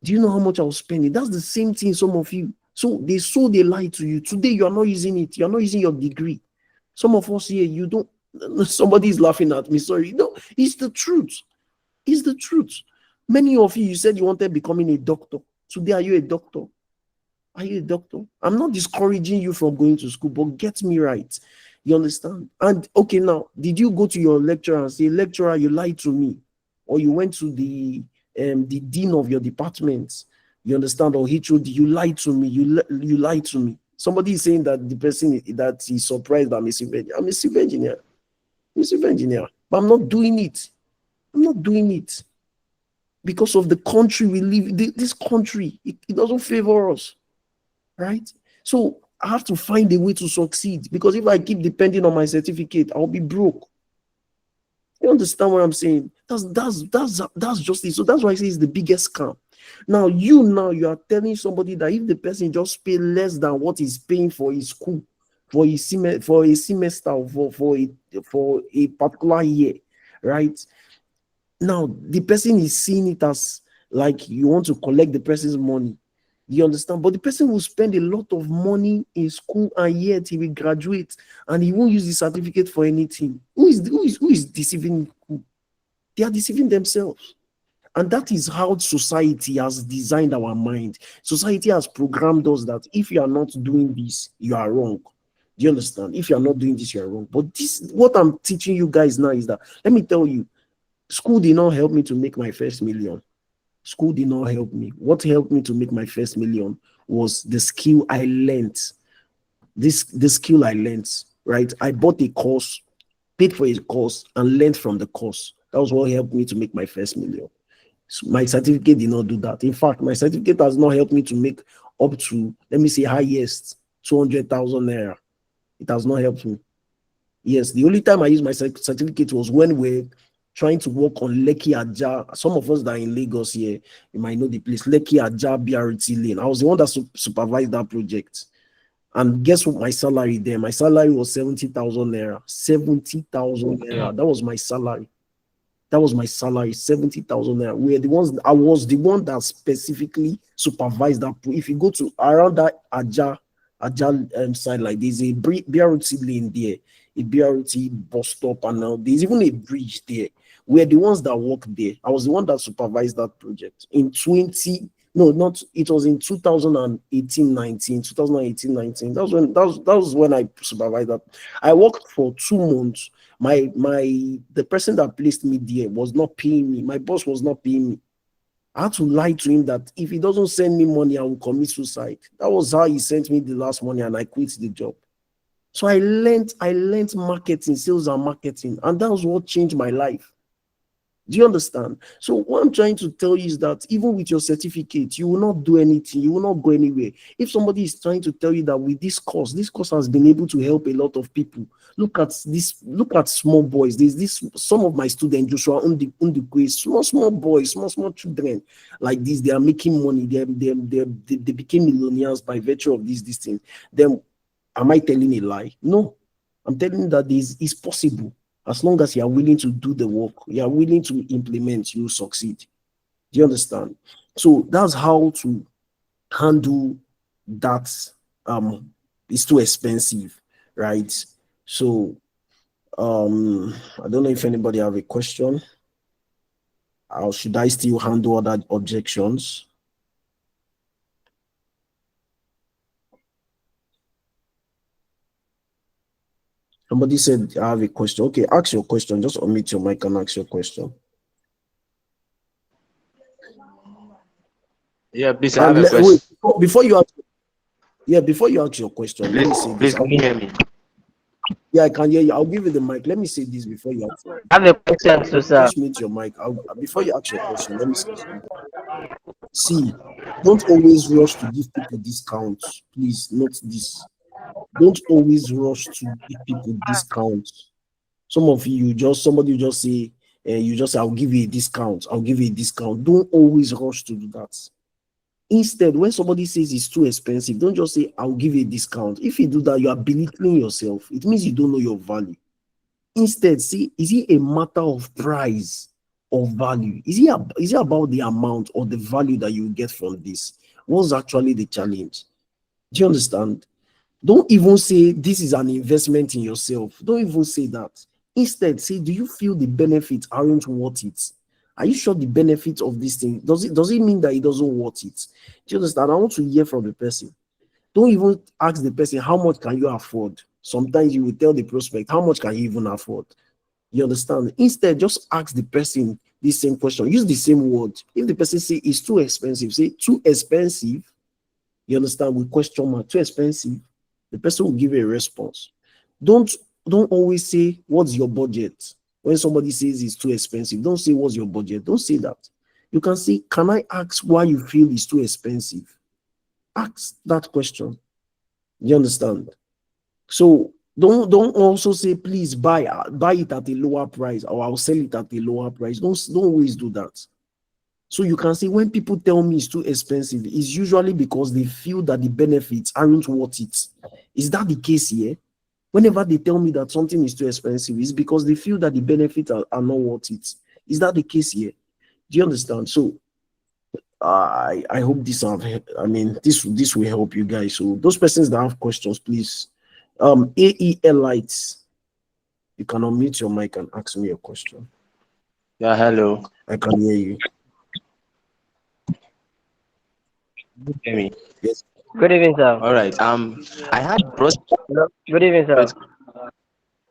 Do you know how much I was spending? That's the same thing, some of you. So they lie to you. Today you are not using it. You are not using your degree. Some of us here, you don't. Somebody is laughing at me. Sorry. No, it's the truth. It's the truth. Many of you said you wanted becoming a doctor. Today, are you a doctor? Are you a doctor? I'm not discouraging you from going to school, but get me right. You understand? And okay, now, did you go to your lecturer and say, lecturer, you lied to me? Or you went to the dean of your department, you understand, or HOD, you lied to me, you lied to me. Somebody is saying that the person that is surprised that I'm a civil engineer. I'm a civil engineer. I'm a civil engineer, but I'm not doing it. I'm not doing it because of the country we live in. This country, it doesn't favor us, right? So I have to find a way to succeed, because if I keep depending on my certificate, I'll be broke. You understand what I'm saying? That's just it. So that's why I say it's the biggest scam. Now you are telling somebody that if the person just pay less than what he's paying for his school, for a semester, or for a particular year, right? Now the person is seeing it as like you want to collect the person's money. You understand? But the person will spend a lot of money in school, and yet he will graduate and he won't use the certificate for anything. Who is deceiving who? They are deceiving themselves. And that is how society has designed our mind. Society has programmed us that if you are not doing this, you are wrong. Do you understand? If you are not doing this, you are wrong. But this, what I'm teaching you guys now is that, let me tell you, school did not help me to make my first million. School did not help me. What helped me to make my first million was the skill I learned. The skill I learned, right? I bought a course, paid for a course, and learned from the course. That was what helped me to make my first million. So my certificate did not do that. In fact, my certificate has not helped me to make up to, let me say, highest 200,000 naira. It has not helped me. Yes, the only time I used my certificate was when we're trying to work on Lekki Aja. Some of us that are in Lagos here, you might know the place, Lekki Aja BRT lane. I was the one that supervised that project. And guess what my salary there? My salary was 70,000 naira. 70,000 naira. That was my salary. That was my salary, 70,000 naira. I was the one that specifically supervised that. If you go to around that Aja side, like there's a BRT lane there, a BRT bus stop, and now there's even a bridge there. We're the ones that work there. I was the one that supervised that project in 20. No, not it was in 2018, 19, 2018, 19. That was when I supervised that. I worked for 2 months. The person that placed me there was not paying me. My boss was not paying me. I had to lie to him that if he doesn't send me money, I will commit suicide. That was how he sent me the last money, and I quit the job. So I learned marketing, sales and marketing, and that was what changed my life. Do you understand? So what I'm trying to tell you is that even with your certificate, you will not do anything. You will not go anywhere. If somebody is trying to tell you that with this course has been able to help a lot of people. Look at this. Look at small boys. There's this. Some of my students, Joshua, on the quiz, small boys, small children like this. They are making money. They became millionaires by virtue of this thing. Then, am I telling a lie? No, I'm telling you that this is possible. As long as you are willing to do the work, you are willing to implement, you succeed. Do you understand? So that's how to handle that. It's too expensive, right? So I don't know if anybody have a question. Or should I still handle other objections? Somebody said I have a question. Okay, ask your question. Just unmute your mic and ask your question. Yeah, please, I have a question. Wait, before you ask your question, let me say this. Please, can you hear me? Yeah, I can hear you. I'll give you the mic. Let me say this before you ask. I have a question too, sir. Just mute your mic. Before you ask your question, let me say something. See, don't always rush to give people discounts. Please, not this. Don't always rush to give people discounts. Some of you somebody just say, I'll give you a discount. I'll give you a discount. Don't always rush to do that. Instead, when somebody says it's too expensive, don't just say, I'll give you a discount. If you do that, you are belittling yourself. It means you don't know your value. Instead, see, is it a matter of price or value? Is it about the amount or the value that you get from this? What's actually the challenge? Do you understand? Don't even say this is an investment in yourself. Don't even say that. Instead, say, do you feel the benefits aren't worth it? Are you sure the benefits of this thing does it mean that it doesn't worth it? Do you understand? I want to hear from the person. Don't even ask the person how much can you afford. Sometimes you will tell the prospect how much can you even afford. You understand? Instead, just ask the person this same question. Use the same word. If the person say it's too expensive, say too expensive. You understand? With question mark, too expensive. The person will give you a response. Don't always say what's your budget. When somebody says it's too expensive, don't say what's your budget. Don't say that. You can say, can I ask why you feel it's too expensive? Ask that question. You understand? So don't also say, please buy it at a lower price, or I'll sell it at a lower price. Don't always do that. So you can say, when people tell me it's too expensive, it's usually because they feel that the benefits aren't worth it. Is that the case here? Whenever they tell me that something is too expensive, it's because they feel that the benefits are not worth it. Is that the case here? Do you understand? So I hope this this will help you guys. So those persons that have questions, please. AEL lights, you can unmute your mic and ask me a question. Yeah, hello. I can hear you. You hear me? Yes. Good evening, sir. All right. I had Hello. Good evening, sir.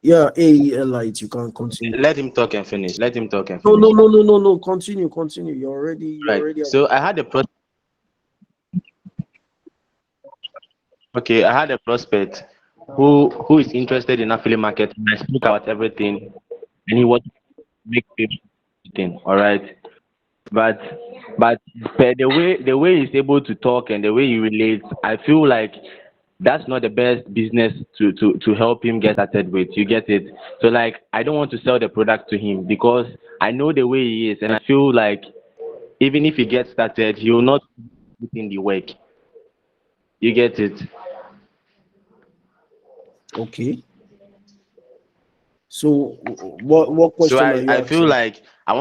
Yeah, AEL lights, you can continue. let him talk and finish. Let him talk and No, finish. no. Continue. You're Right. already. So I had a prospect who is interested in affiliate marketing. I spoke about everything, and he was make everything. All right. But per the way he's able to talk and the way he relates, I feel like that's not the best business to help him get started with. You get it? So like I don't want to sell the product to him because I know the way he is, and I feel like even if he gets started, he will not put in the work. You get it? Okay. So what So question are you I feel asking? like I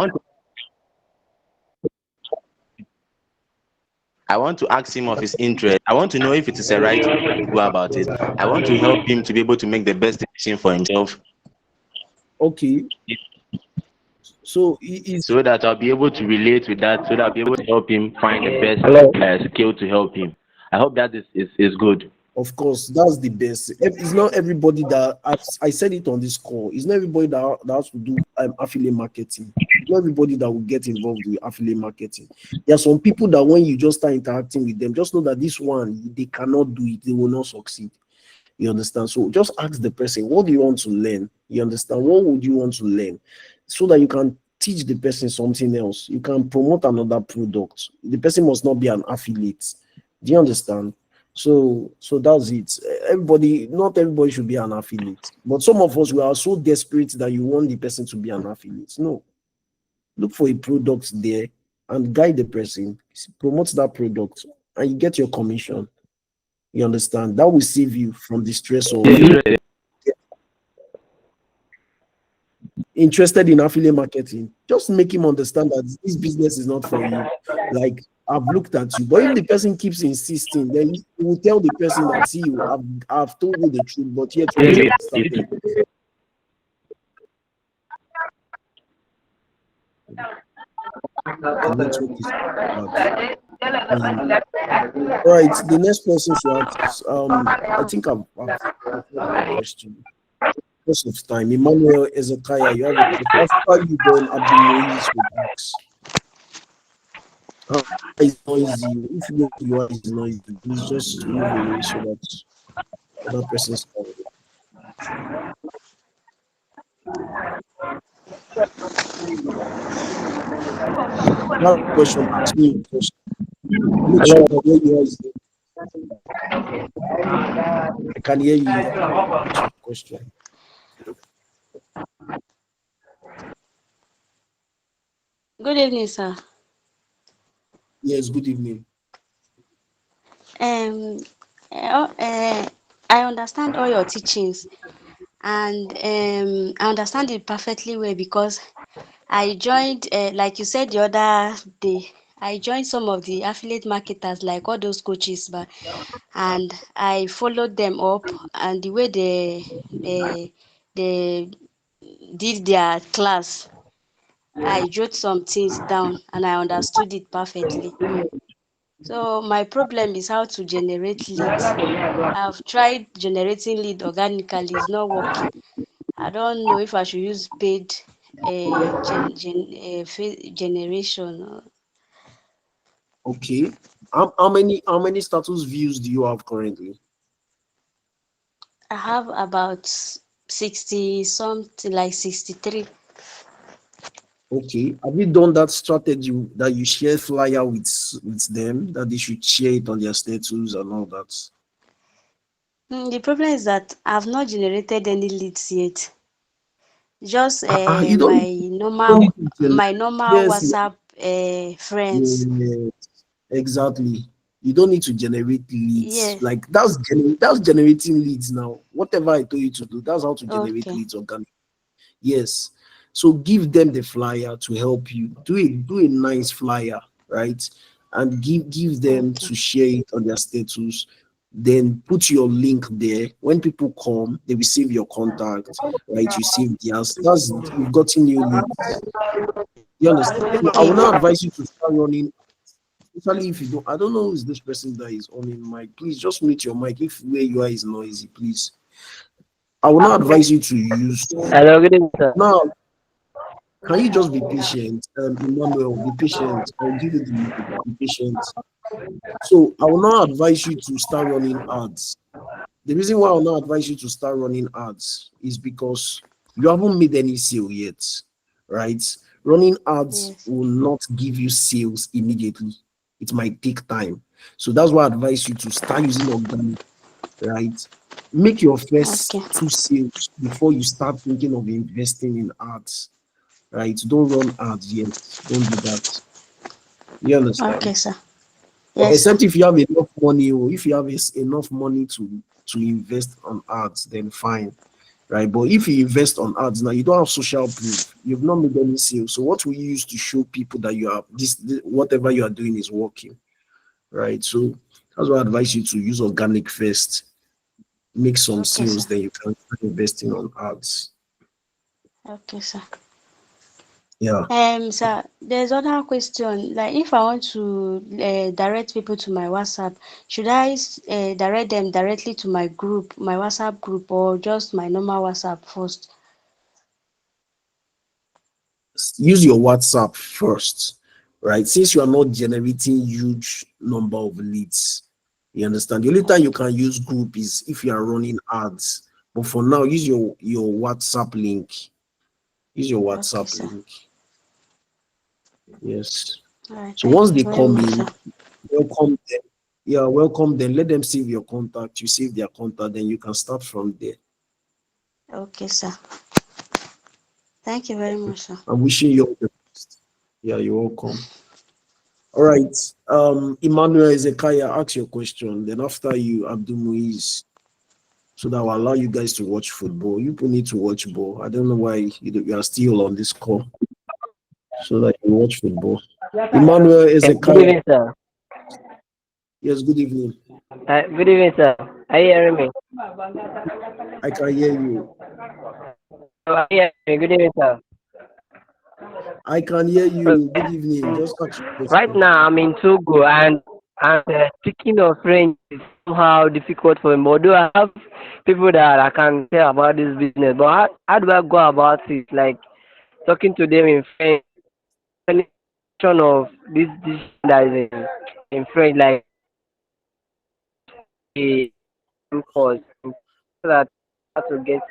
want to ask him of his interest. I want to know if it is a right way to go about it. I want to help him to be able to make the best decision for himself Okay. So is so that I'll be able to relate with that, so that I'll be able to help him find the best Hello. skill to help him. I hope that is good. of course that's the best. It's not everybody that I said it on this call. It's not everybody that has to do affiliate marketing. It's not everybody that will get involved with affiliate marketing. There are some people that when you just start interacting with them, just know that this one they cannot do it, they will not succeed. You understand? So just ask the person, what do you want to learn? You understand? What would you want to learn? So that you can teach the person something else. You can promote another product. The person must not be an affiliate. Do you understand? So that's it. Everybody, not everybody should be an affiliate. But some of us we are so desperate that you want the person to be an affiliate. No. Look for a product there and guide the person, promote that product, and you get your commission. You understand? That will save you from the stress of interested in affiliate marketing. Just make him understand that this business is not for you. Like I've looked at you, but if the person keeps insisting, then you will tell the person that see you, I've told you the truth, but yet you just started. The network is bad. All right, the next person should ask. I think I've answered the question. Most of time, Emmanuel Ezekiah, you have a question. After you, then Abdul Moise will ask. It's noisy. If your is noisy, please just move away so that other persons can. You have a question, ask me a question. Make sure Hello. that where you are is I can hear you. You can ask your question. Good evening, sir. Yes, good evening. Um, I understand all your teachings, and I understand it perfectly well because I joined, like you said the other day, I joined some of the affiliate marketers, like all those coaches, but and I followed them up, and the way they did their class, I jot some things down, and I understood it perfectly. So my problem is how to generate leads. I've tried generating lead organically, it's not working. I don't know if I should use paid generation. Okay. How many status views do you have currently? I have about 60 something, like 63. Okay. Have you done that strategy that you share flyer with them that they should share it on their status and all that? The problem is that I've not generated any leads yet. Just You don't, my you don't normal need to tell. my normal Yes, WhatsApp friends. yes, exactly. You don't need to generate leads. Yes. Like that's generating leads now. Whatever I told you to do, that's how to generate Okay. leads organically. Yes. So give them the flyer to help you. Do a nice flyer, right? And give them Okay. to share it on their status. Then put your link there. When people come, they will save your contact, right? You save theirs. That's you've gotten new leads. You understand? So I Okay. will not advise you to start running, especially if you don't. I don't know who is this person that is on in mic. Please just mute your mic if where you are is noisy. Please. I will not advise you to use Hello, good evening, sir. now. Can you just be patient? Emmanuel, be patient. I'll give you the mic. Be patient. So I will not advise you to start running ads. The reason why I will not advise you to start running ads is because you haven't made any sale yet, right? Running ads Yes. will not give you sales immediately. It might take time. So that's why I advise you to start using organic, right? Make your Okay. first two sales before you start thinking of investing in ads, right? Don't run ads yet. Don't do that. You Okay, understand? sir. Yes, sir. Except if you have enough money, or if you have enough money to invest on ads, then fine, right? But if you invest on ads now, you don't have social proof. You've not made any sales. So what will you use to show people that you are this whatever you are doing is working, right? So that's why I advise you to use organic first, make some Okay, sir. sales, then you can start investing on ads. Okay, sir. Yeah. Sir, there's other question. Like, if I want to direct people to my WhatsApp, should I direct them directly to my group, my WhatsApp group, or just my normal WhatsApp first? Use your WhatsApp first, right? Since you are not generating huge number of leads, you understand. The only time you can use group is if you are running ads. But for now, use your WhatsApp link. Use your Okay, WhatsApp sir. link. Yes. All right. So Thank once you they very come much, sir. in, welcome them. Yeah, welcome them. Let them save your contact. You save their contact, then you can start from there. Okay, sir. Thank you very much, sir. I'm wishing you all the best. Yeah, you're welcome. All right. Emmanuel Ezekiah, ask your question. Then after you, Abdul Muiz, so that will allow you guys to watch football. You people need to watch ball. I don't know why you are still on this call, so that you watch football. Emmanuel Okay, good Ezekiah. evening, sir. Yes, good evening. Good evening, sir. Are you hearing me? I can hear you. Are you hearing me? Good evening, sir. I can hear you. Good Okay. evening. Just ask your Right question. now, I'm in Togo, and speaking of French is somehow difficult for me. Although I have people that I can tell about this business, but how do I go about it? Like talking to them in French, any version of this that is in French, like a course, so that how to get.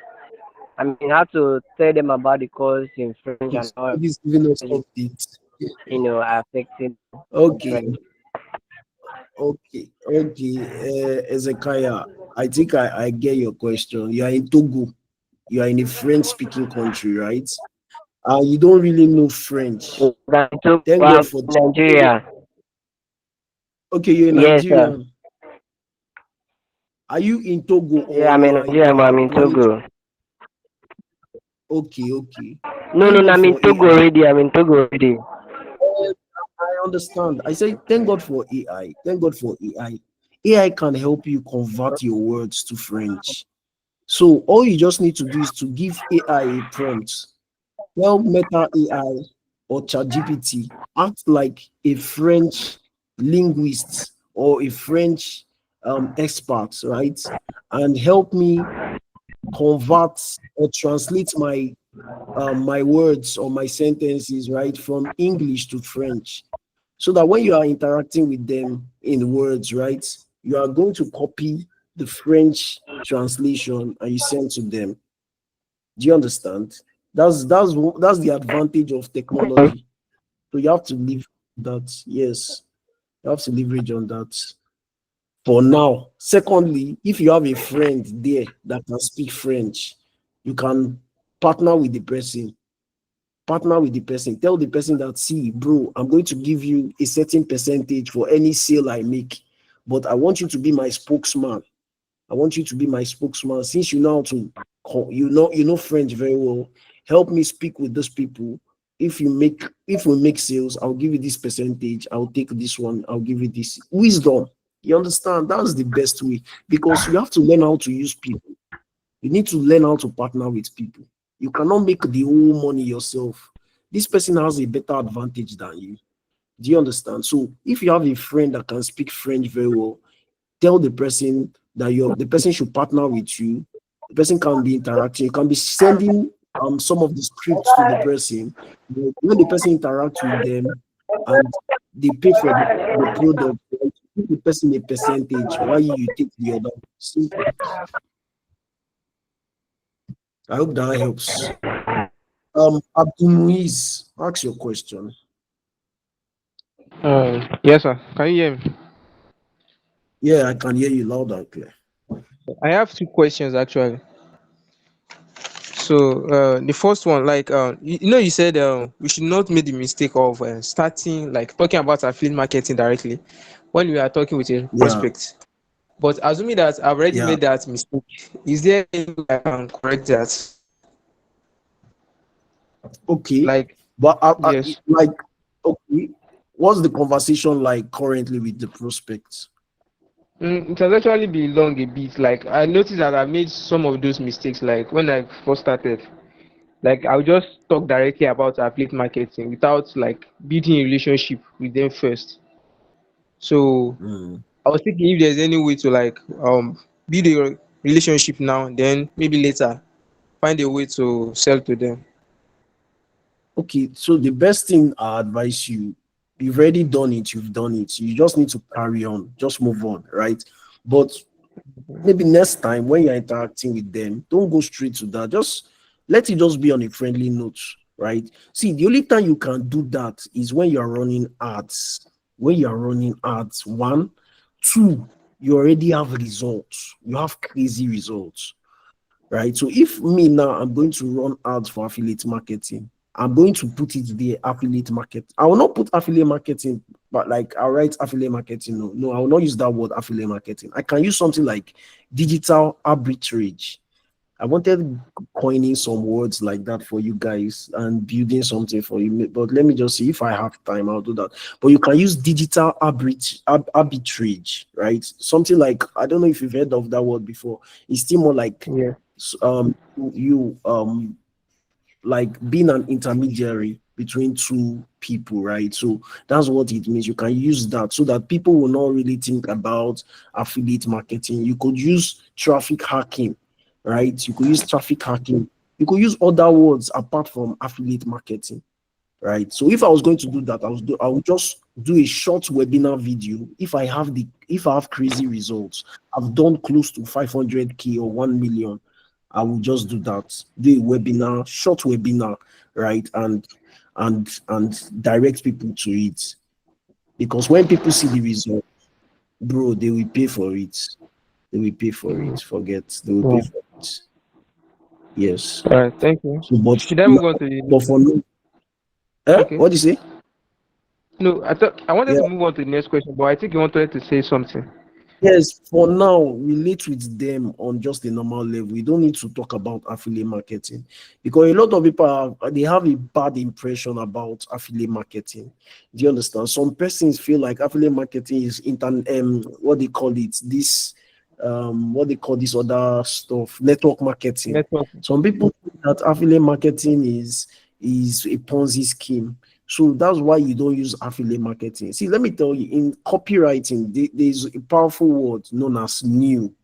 I mean, how to tell them about the course in French and how Somebody's giving us updates. affecting in Okay, French. okay. Ezekiah, I think I get your question. You are in Togo. You are in a French-speaking country, right? You don't really know French. I'm in Togo, Thank God I'm for. in Nigeria. Okay, you're in Yes, sir. Nigerian. Are you in Togo Yeah, or I'm you in are Nigeria, but I'm in planning to? Togo. Okay. No, Thank no, no, God I'm in for Togo AI. already. I'm in Togo already. I understand. I say thank God for AI. Thank God for AI. AI can help you convert your words to French. So all you just need to do is to give AI a prompt. Tell Meta AI or ChatGPT act like a French linguist or a French expert, right? And help me convert or translate my words or my sentences, right, from English to French, so that when you are interacting with them in words, right, you are going to copy the French translation and you send to them. Do you understand? That's the advantage of technology. So you have to leave that. Yes, you have to leverage on that for now. Secondly, if you have a friend there that can speak French, you can partner with the person. Partner with the person. Tell the person that, see, bro, I'm going to give you a certain percentage for any sale I make. but I want you to be my spokesman. I want you to be my spokesman. Since you know how to, you know French very well. Help me speak with those people. If we make sales, I'll give you this percentage. I'll take this one. I'll give you this wisdom. You understand? That's the best way, because you have to learn how to use people. You need to learn how to partner with people. You cannot make the whole money yourself. This person has a better advantage than you. Do you understand? So if you have a friend that can speak French very well, tell the person that the person should partner with you. The person can be interacting. You can be sending some of the scripts to the person. When the person interacts with them and they pay for the product, right, give the person a percentage while you take the other. Simple. I hope that helps. Abdul, ask your question. Yes, sir. Can you hear me? Yeah, I can hear you loud and clear. I have two questions actually. So the first one, like you said we should not make the mistake of starting like talking about affiliate marketing directly when we are talking with a Yeah, prospect. But assuming that I've already yeah. made that mistake, is there any way I can correct that? Okay. Like, But yes. like, okay, what's the conversation like currently with the prospects? It has actually been long a bit. Like I noticed that I made some of those mistakes. Like when I first started, like I'll just talk directly about affiliate marketing without like building a relationship with them first. So Hmm. I was thinking if there's any way to like build a relationship now, then maybe later find a way to sell to them. Okay, so the best thing I advise you, you've already done it, you've done it. You just need to carry on, just move on, right? But maybe next time when you're interacting with them, don't go straight to that. Just let it just be on a friendly note, right? See, the only time you can do that is when you're running ads. When you're running ads, one, two, you already have results. You have crazy results, right? So if me now, I'm going to run ads for affiliate marketing, I'm going to put it there, affiliate market. I will not put affiliate marketing, but like I'll write affiliate marketing. No, no, I will not use that word affiliate marketing. I can use something like digital arbitrage. I wanted coining some words like that for you guys and building something for you. But let me just see if I have time, I'll do that. But you can use digital arbitrage, right? Something like, I don't know if you've heard of that word before. It's still more like Yeah. you like being an intermediary between two people, right? So that's what it means. You can use that so that people will not really think about affiliate marketing. You could use traffic hacking, right? You could use traffic hacking. You could use other words apart from affiliate marketing, right? So if I was going to do that, I would just do a short webinar video. If I have crazy results, I've done close to 500K or 1 million, I will just do that. Do a webinar, short webinar, right? And direct people to it. Because when people see the result, bro, they will pay for it. They will pay for it. Forget. They will pay Yeah. for it. Yes. All right. Thank you. So, but Should I move on to the but for me, okay? what do you say? No, I thought I wanted Yeah. to move on to the next question, but I think you wanted to say something. Yes, for now, relate with them on just a normal level. We don't need to talk about affiliate marketing because a lot of people they have a bad impression about affiliate marketing. Do you understand? Some persons feel like affiliate marketing is what they call it, this what they call this other stuff, network marketing. Network. Some people think that affiliate marketing is a Ponzi scheme. So that's why you don't use affiliate marketing. See, let me tell you, in copywriting, there's a powerful word known as new.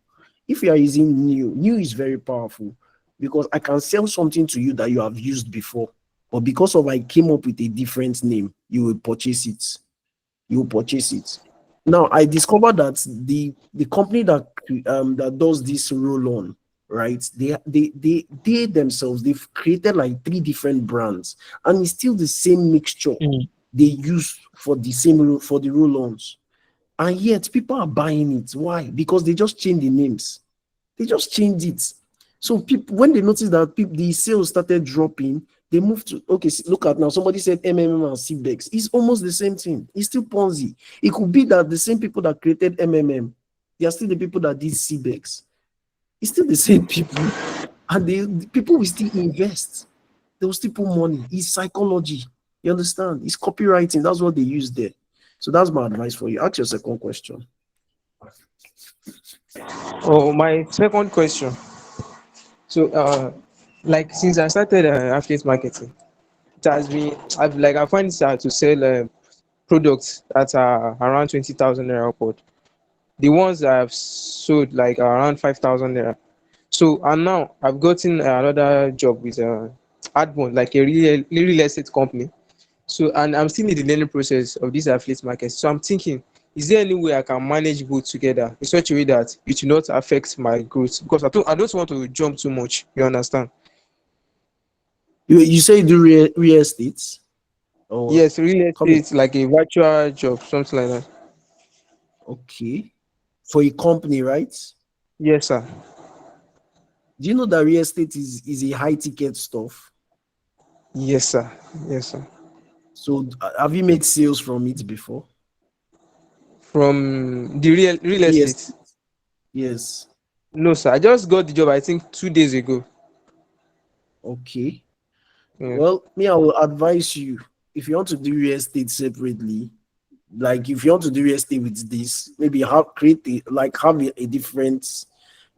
If you are using new is very powerful because I can sell something to you that you have used before, but because of I came up with a different name, you will purchase it. You will purchase it. Now I discovered that the company that does this roll on, right? They themselves they've created like three different brands, and it's still the same mixture Mm. they use for the roll-ons, and yet people are buying it. Why? Because they just change the names. They just changed it. So people, when they noticed that the sales started dropping, they moved to okay. Look at now. Somebody said MMM and CBEX. It's almost the same thing. It's still Ponzi. It could be that the same people that created MMM, they are still the people that did CBEX. It's still the same people, and the people will still invest. They will still put money. It's psychology. You understand? It's copywriting. That's what they use there. So that's my advice for you. Ask your second question. Oh, my second question. So, like since I started affiliate marketing, it has been I find it hard to sell products that are around 20,000 naira upward. The ones that I've sold like are around 5,000 naira. So and now I've gotten another job with Adbond, like a real estate company. So and I'm still in the learning process of this affiliate market. So I'm thinking, is there any way I can manage both together in such a way that it will not affect my growth? Because I don't want to jump too much. You understand? You say you do real estate or Yes, real come estate like a virtual job, something like that. okay for a company, right? Yes, sir. Do you know that real estate is a high ticket stuff? Yes, sir. Yes, sir. So have you made sales from it before? From the real Real estate. estate. Yes. No, sir. I just got the job. I think 2 days ago. Okay. Yeah. Well, me, I will advise you if you want to do real estate separately, like if you want to do real estate with this, maybe have a different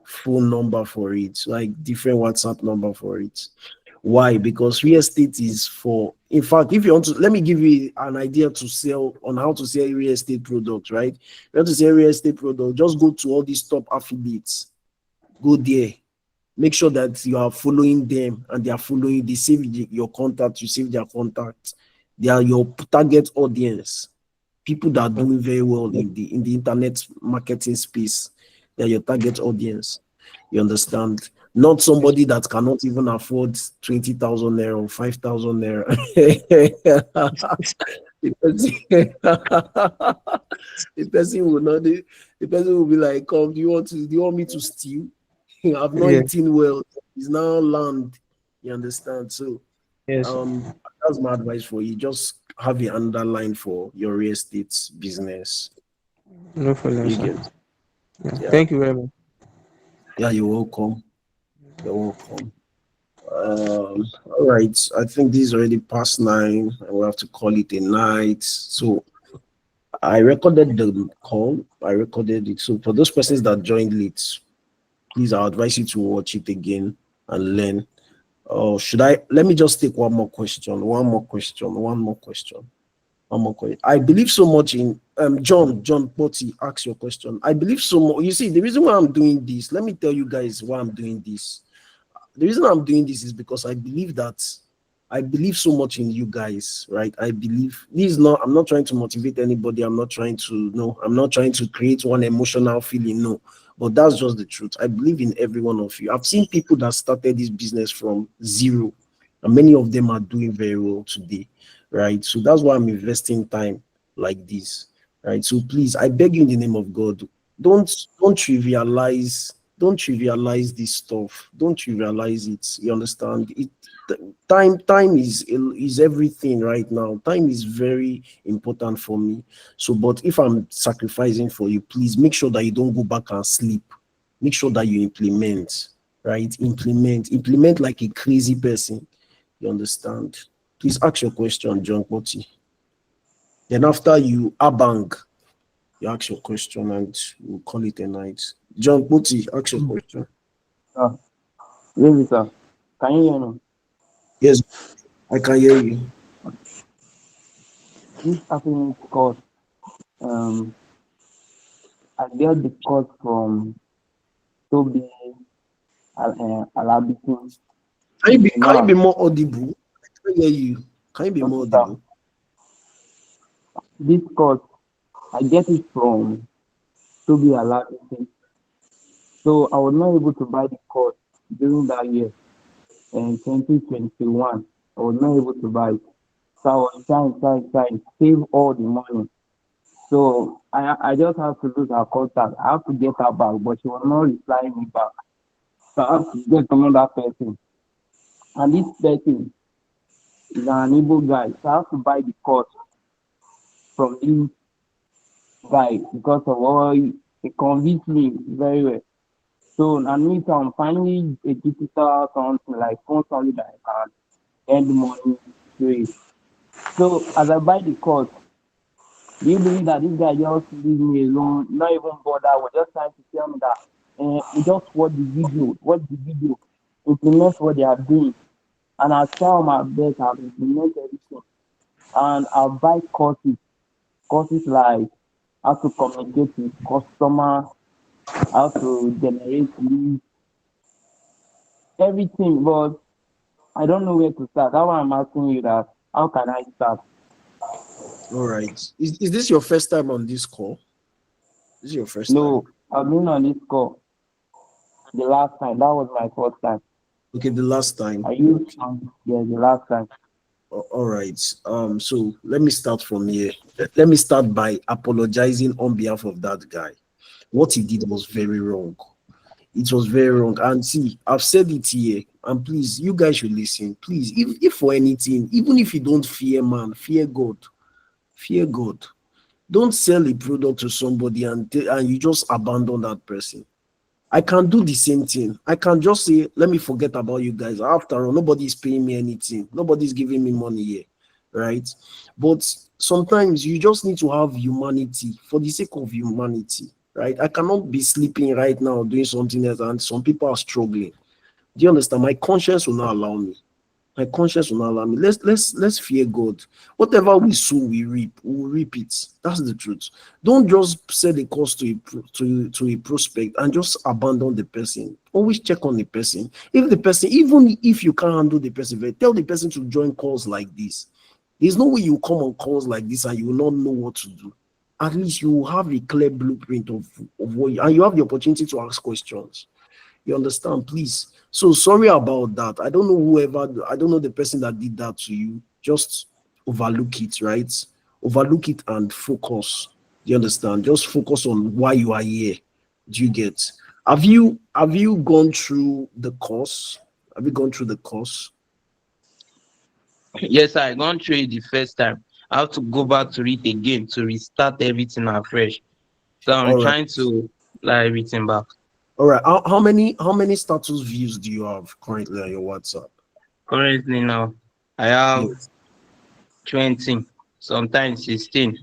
phone number for it, like different WhatsApp number for it. Why? Because real estate is for, in fact, if you want to, let me give you an idea to sell on how to sell real estate products, right? You want to sell real estate product, just go to all these top affiliates, go there, make sure that you are following them and they are following, they save your contact, you save their contact. They are your target audience, people that are doing very well in the internet marketing space. They are your target audience. You understand? Not somebody that cannot even afford 20,000 naira or 5,000 naira. the the person will not. The person will be like, "Come, do you want me to steal? I've not Yeah. eaten well. It's now land." You understand? So, Yes, sir. um, that's my advice for you. Just have an underline for your real estate business. No problem, You sir. get? Yeah. Yeah. Thank you very much. Yeah, you're welcome. You're welcome. All right. I think this is already past 9, and we'll have to call it a night. So I recorded the call. I recorded it. So for those persons that joined late, please, I advise you to watch it again and learn. Oh, should I? Let me just take one more question. One more question. One more question. One more question. I believe so much in John Potty. Ask your question. I believe so much. You see, the reason why I'm doing this. Let me tell you guys why I'm doing this. The reason I'm doing this is because I believe so much in you guys, right? I believe this is not, I'm not trying to motivate anybody. I'm not trying to, no, I'm not trying to create one emotional feeling, no. But that's just the truth. I believe in every one of you. I've seen people that started this business from zero, and many of them are doing very well today, right? So that's why I'm investing time like this, right? So please, I beg you in the name of God, don't don't trivialize don't trivialize this stuff. Don't trivialize it. You understand? Time is everything right now. Time is very important for me. So, but if I'm sacrificing for you, please make sure that you don't go back and sleep. Make sure that you implement, right? Implement like a crazy person. You understand? Please ask your question, John Potty. Then after you abang, you ask your question and we'll call it a night. John Potty, ask your question. Ah, yes, sir. Can you hear me? Yes, I can hear you. This happening because um I get the call from Toby Alabitin. Can you be No, more audible? I can hear you. Can you be more okay, sir. audible? This call I get it from Toby Alabitin. So I was not able to buy the call during that year in 2021. I was not able to buy it. So I was trying, save all the money. So I just have to lose her contact. I have to get her back, but she was not replying me back. So I have to get another person. And this person is an Igbo guy. So I have to buy the course from this guy because of all he convinced me very well. So I need some finally a digital something like phone something that I can earn money to it. So as I buy the course, do you believe that this guy just leave me alone, not even bother, was just trying to tell me that we just watch the video, implement what they are doing. And I try my best, I've implemented everything. And I'll buy courses like how to communicate with customer, how to generate leads, everything. But I don't know where to start. That's why I'm asking you that. How can I start? All right. Is this your first time on this call? This is your first time. No, I've been on this call the last time. That was my first time. Okay, the last time. Are you? Yeah, the last time. All right. So let me start from here. Let me start by apologizing on behalf of that guy. What he did was very wrong. It was very wrong. And see, I've said it here. And please, you guys should listen. Please, if for anything, even if you don't fear man, fear God. Fear God. Don't sell a product to somebody and you just abandon that person. I can do the same thing. I can just say, let me forget about you guys. After all, nobody is paying me anything. Nobody's giving me money here, right? But sometimes you just need to have humanity for the sake of humanity, right? I cannot be sleeping right now doing something else, and some people are struggling. Do you understand? My conscience will not allow me. My conscience will not allow me. Let's fear God. Whatever we sow, we reap. We will reap it. That's the truth. Don't just sell the cost to a prospect and just abandon the person. Always check on the person. If the person, even if you can't handle the person, tell the person to join calls like this. There's no way you come on calls like this and you will not know what to do. At least you will have a clear blueprint of what and you have the opportunity to ask questions. You understand, please. So sorry about that. I don't know I don't know the person that did that to you. Just overlook it, right? Overlook it and focus. Do you understand? Just focus on why you are here. Do you get? Have you gone through the course? Have you gone through the course? Yes, I gone through it the first time. I have to go back to it again to restart everything afresh. So I'm All right. trying to like everything back. All right. How many status views do you have currently on your WhatsApp? Currently now, I have Yes. 20, sometimes 16.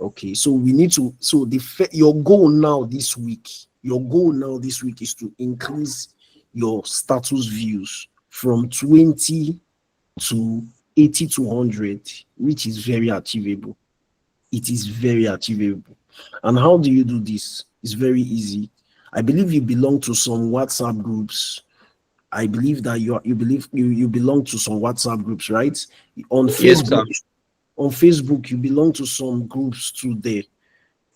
Okay, so we need to. So your goal now this week is to increase your status views from 20 to 80 to 100, which is very achievable. It is very achievable. And how do you do this? It's very easy. I believe you belong to some WhatsApp groups. I believe that you belong to some WhatsApp groups, right? On Yes, Facebook, sir. you belong to some groups too there.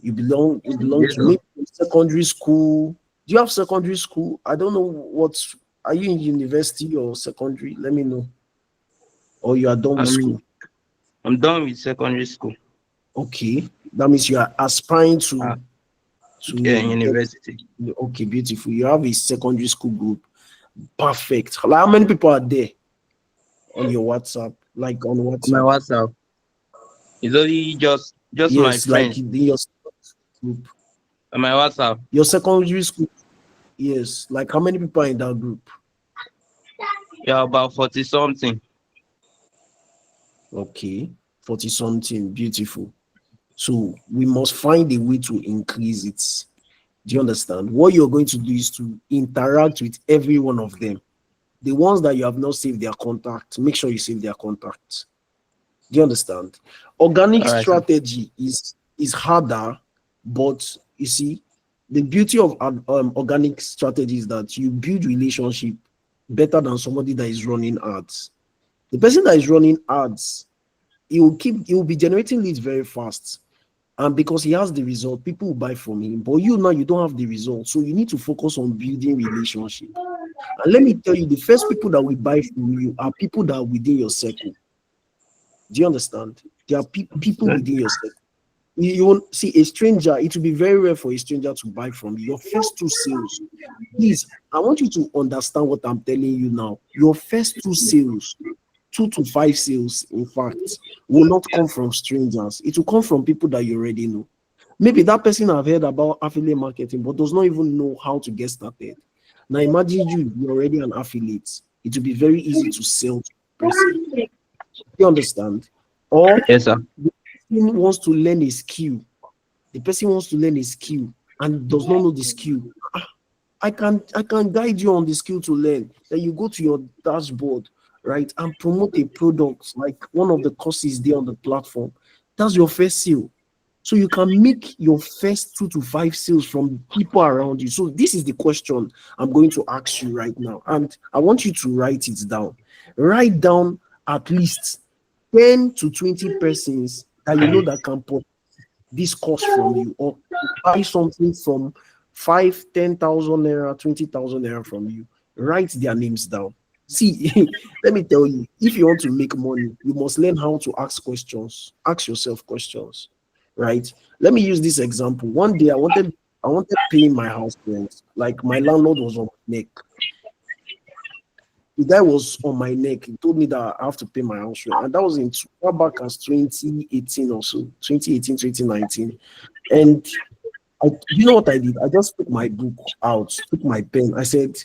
You belong Yes, to sir. maybe secondary school. Do you have secondary school? I don't know what. Are you in university or secondary? Let me know. Or you are done with I'm school. I'm done with secondary school. Okay. That means you are aspiring Uh, yeah, to get. university. Okay, beautiful. You have a secondary school group. Perfect. Like, how many people are there on your WhatsApp? Like on On my WhatsApp? WhatsApp, it's only just my Yes, like friends in your group. on my WhatsApp. Your secondary school. Yes. Like how many people are in that group? Yeah, about 40 something. Okay. 40 something. Beautiful. So we must find a way to increase it. Do you understand? What you're going to do is to interact with every one of them. The ones that you have not saved their contact, make sure you save their contact. Do you understand? Organic All right, sir. strategy is harder, but you see, the beauty of organic strategy is that you build relationship better than somebody that is running ads. The person that is running ads, he will be generating leads very fast. And because he has the result, people will buy from him. But you now you don't have the result. So you need to focus on building relationship. And let me tell you, the first people that will buy from you are people that are within your circle. Do you understand? There are people Yeah. within your circle. You won't see a stranger. It will be very rare for a stranger to buy from you. Your first two sales, please, I want you to understand what I'm telling you now. Your first two sales, 2 to 5 sales, in fact, will not come from strangers. It will come from people that you already know. Maybe that person have heard about affiliate marketing, but does not even know how to get started. Now imagine you're already an affiliate. It will be very easy to sell to a person. You understand? Or Yes, sir. the person wants to learn a skill. The person wants to learn a skill and does not know the skill. I can guide you on the skill to learn. Then you go to your dashboard, right, and promote a product like one of the courses there on the platform. That's your first sale. So you can make your first 2 to 5 sales from people around you. So this is the question I'm going to ask you right now, and I want you to write it down. Write down at least 10 to 20 persons that you know that can put this course from you, or buy something from 5, 10,000 naira, 20,000 naira from you. Write their names down. See, let me tell you, if you want to make money, you must learn how to ask questions. Ask yourself questions, right? Let me use this example. One day I wanted paying my house rent. Like my landlord was on my neck. The guy was on my neck. He told me that I have to pay my house rent. And that was in far back as 2018 or so, 2018, 2019. And you know what I did? I just took my book out, took my pen. I said,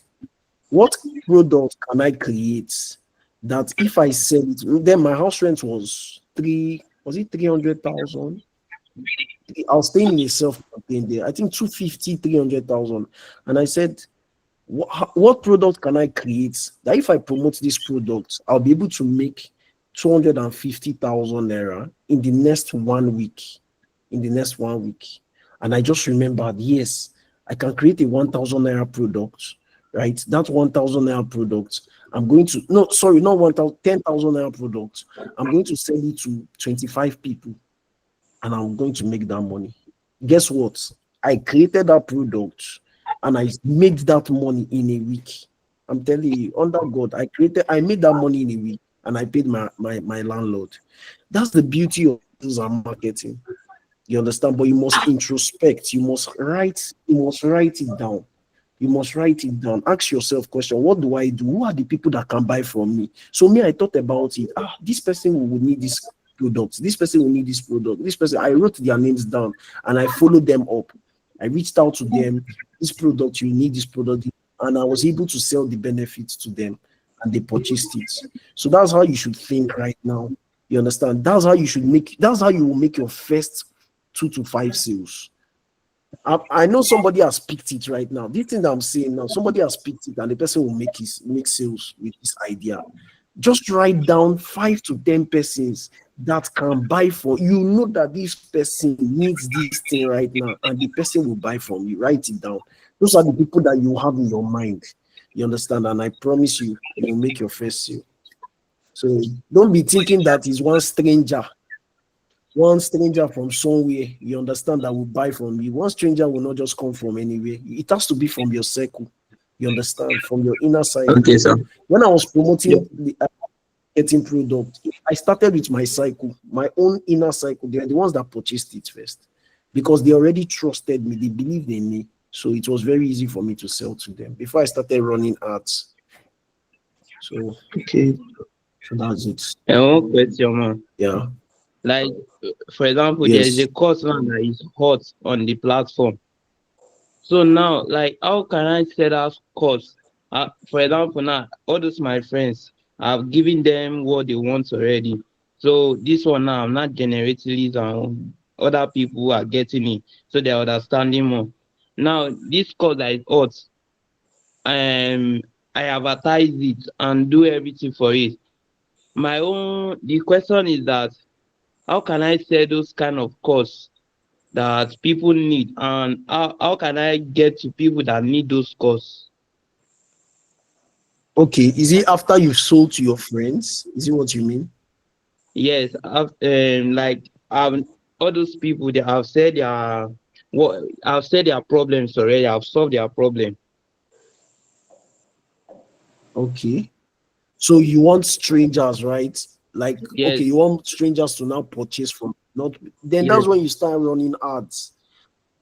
what product can I create that if I sell it, then my house rent was it 300,000? I was staying in a self-contained there. I think 250, 300,000. And I said, what product can I create that if I promote this product, I'll be able to make 250,000 naira in the next 1 week? In the next 1 week. And I just remembered, yes, I can create a 1,000 naira product, right? That 1,000 naira product, I'm going to, no, sorry, not 1,000, 10,000 naira product. I'm going to sell it to 25 people and I'm going to make that money. Guess what? I created that product and I made that money in a week. I'm telling you, under God, I made that money in a week and I paid my landlord. That's the beauty of sales and marketing. You understand? But you must introspect, you must write it down. You must write it down. Ask yourself question: what do I do? Who are the people that can buy from me? So me, I thought about it. This person will need this product. This person will need this product. This person, I wrote their names down and I followed them up. I reached out to them. This product, you need this product, and I was able to sell the benefits to them, and they purchased it. So that's how you should think right now. You understand? That's how you should make. That's how you will make your first 2 to 5 sales. I know somebody has picked it right now. This thing that I'm saying now, somebody has picked it, and the person will make sales with this idea. Just write down 5 to 10 persons that can buy for you. Know that this person needs this thing right now, and the person will buy from you. Write it down. Those are the people that you have in your mind. You understand? And I promise you, you will make your first sale. So don't be thinking that is one stranger from somewhere, you understand, that will buy from you. One stranger will not just come from anywhere. It has to be from your circle. You understand, from your inner circle. Okay, sir. When I was Yeah. promoting the getting product, I started with my cycle, my own inner cycle. They are the ones that purchased it first because they already trusted me. They believed in me. So it was very easy for me to sell to them before I started running ads. So, Okay. so that's it. And one question, man. Yeah. Like, for example, there is a Yes. course now that is hot on the platform. So now, like, how can I set out course? For example, now all those my friends, I've given them what they want already. So this one now, I'm not generating leads, and other people are getting it, so they're understanding more. Now, this course that is hot, um, I advertise it and do everything for it. The question is that how can I sell those kind of course that people need, and how can I get to people that need those course? Okay. Is it after you've sold to your friends? Is it what you mean? Yes, like all those people, they have said their what I've said their problems already. I've solved their problem. Okay. So you want strangers, right? Like, okay, Yes, you want strangers to now purchase from. Not then Yes. that's when you start running ads.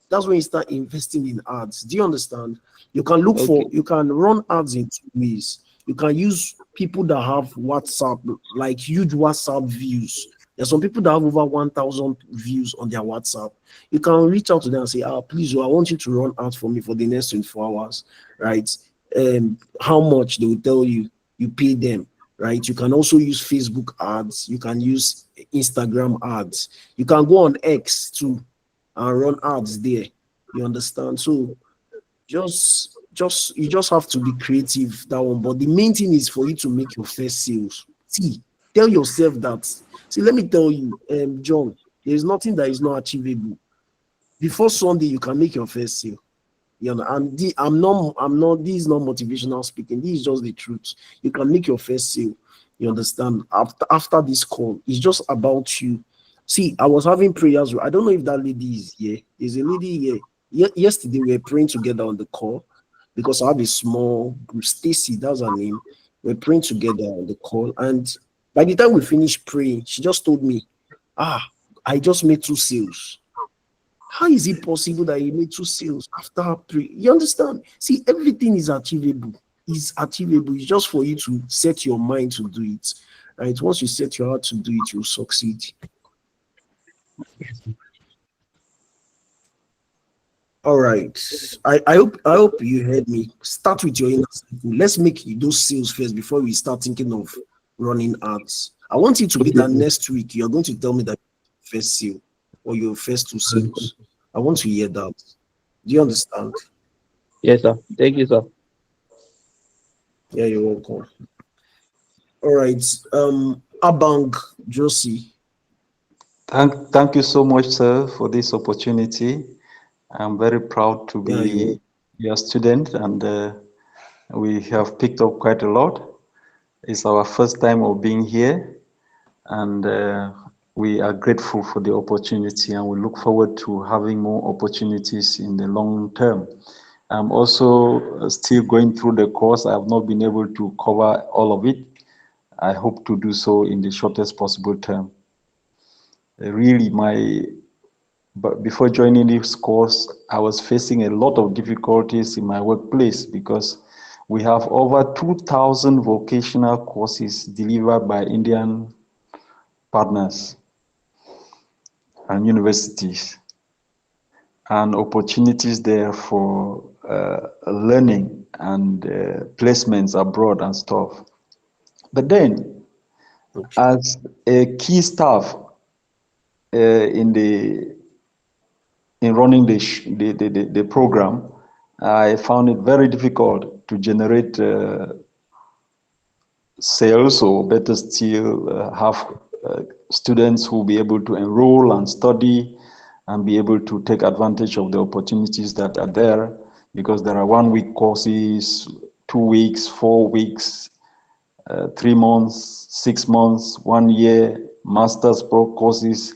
That's when you start investing in ads. Do you understand? Okay. You can run ads in two ways. You can use people that have WhatsApp, like huge WhatsApp views. There's some people that have over 1,000 views on their WhatsApp. You can reach out to them and say, please, I want you to run ads for me for the next 24 hours, right? How much they will tell you, you pay them, right? You can also use Facebook ads. You can use Instagram ads. You can go on X too and run ads there. You understand? So you just have to be creative that one. But the main thing is for you to make your first sales. See, tell yourself that. See, let me tell you, John, there's nothing that is not achievable. Before Sunday, you can make your first sale. You know, and I'm not, this is not motivational speaking. This is just the truth. You can make your first sale. You understand? After this call, it's just about you. See, I was having prayers. I don't know if that lady is here. There's a lady here. Yesterday we were praying together on the call because I have a small group. Stacy, that's her name. We're praying together on the call, and by the time we finished praying, she just told me, I just made two sales. How is it possible that you made two sales after pray? You understand? See, everything is achievable. It's achievable. It's just for you to set your mind to do it. Right? Once you set your heart to do it, you'll succeed. All right. I hope you heard me. Start with your inner circle. Let's make those sales first before we start thinking of running ads. I want you to be that next week. You're going to tell me that first sale or your first two sales. I want to hear that. Do you understand? Yes, sir. Thank you, sir. Yeah, you're welcome. All right. Abang Josie. Thank you so much, sir, for this opportunity. I'm very proud to Yeah, be your student, and we have picked up quite a lot. It's our first time of being here, and we are grateful for the opportunity, and we look forward to having more opportunities in the long term. I'm also still going through the course. I have not been able to cover all of it. I hope to do so in the shortest possible term. Really, but before joining this course, I was facing a lot of difficulties in my workplace because we have over 2,000 vocational courses delivered by Indian partners and universities, and opportunities there for learning and placements abroad and stuff. But then, okay. as a key staff in running the program, I found it very difficult to generate sales, or better still, have students who will be able to enroll and study and be able to take advantage of the opportunities that are there, because there are 1 week courses, 2 weeks, 4 weeks, 3 months, 6 months, 1 year, master's pro courses,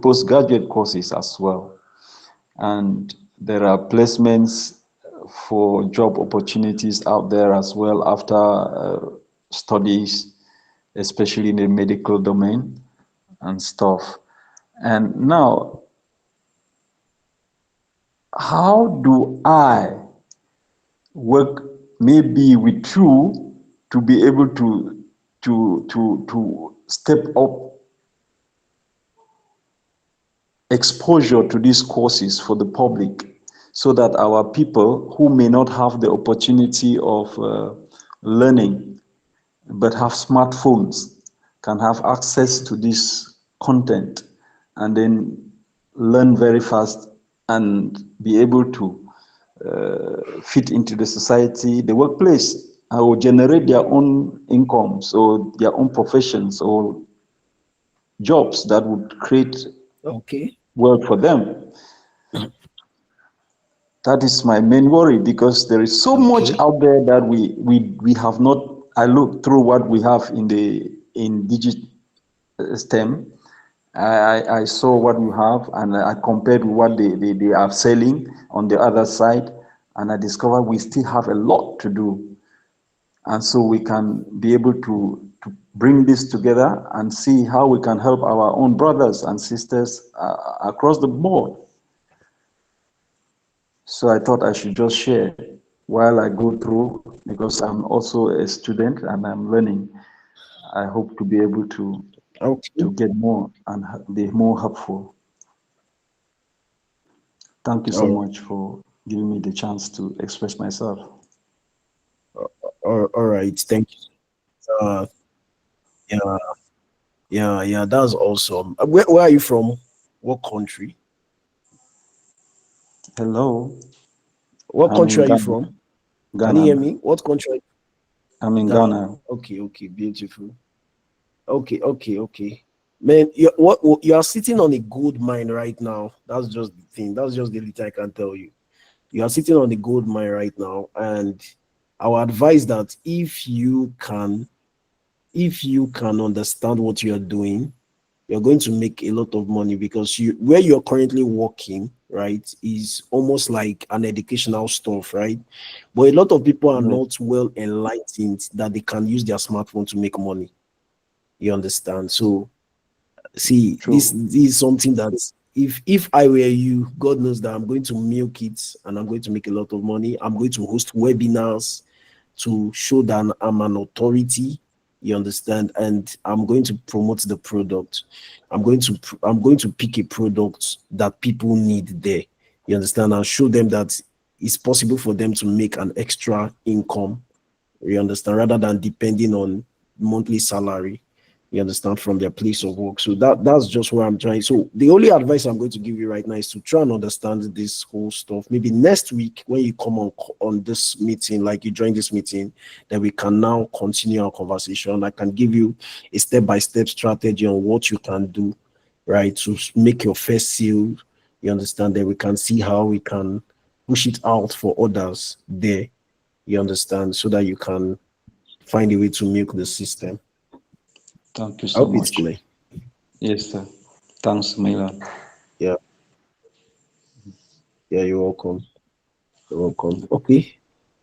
postgraduate courses as well. And there are placements for job opportunities out there as well after studies, especially in the medical domain and stuff. And now, how do I work maybe with you to be able to step up exposure to these courses for the public, so that our people who may not have the opportunity of learning but have smartphones can have access to this content and then learn very fast and be able to fit into the society, the workplace, or generate their own incomes or their own professions or jobs that would create Okay. work for them. That is my main worry, because there is so much Okay. out there that we have not. I look through what we have in digit STEM. I saw what we have, and I compared with what they are selling on the other side, and I discovered we still have a lot to do, and so we can be able to bring this together and see how we can help our own brothers and sisters across the board. So I thought I should just share while I go through, because I'm also a student and I'm learning. I hope to be able to Okay. get more and be more helpful. Thank you so Oh, much for giving me the chance to express myself. all right. Thank you. Yeah, yeah. That's awesome. Where are you from? What country? Hello, What I'm country in are you Ghana. from? Can you hear Ghana. me? What country? I'm in Ghana. Ghana. Okay, beautiful. Okay. Man, you are sitting on a gold mine right now. That's just the thing. That's just the little I can tell you. You are sitting on the gold mine right now, and I would advise that if you can understand what you are doing, you're going to make a lot of money, because where you're currently working, right, is almost like an educational stuff, right? But a lot of people are Yes, not well enlightened that they can use their smartphone to make money. You understand? So see, this, true. this is something that if I were you, God knows that I'm going to milk it and I'm going to make a lot of money. I'm going to host webinars to show that I'm an authority. You understand? And I'm going to promote the product. I'm going to pick a product that people need there. You understand? And show them that it's possible for them to make an extra income. You understand? Rather than depending on monthly salary, you understand, from their place of work. So that's just where I'm trying. So the only advice I'm going to give you right now is to try and understand this whole stuff. Maybe next week when you come on this meeting, like you join this meeting, then we can now continue our conversation. I can give you a step-by-step strategy on what you can do, right, to make your first sale. You understand? Then we can see how we can push it out for others there. You understand? So that you can find a way to milk the system. Thank you I so hope it's much. clear. Yes, sir. Thanks, Milan. Yeah, yeah, you're welcome. You're welcome. Okay.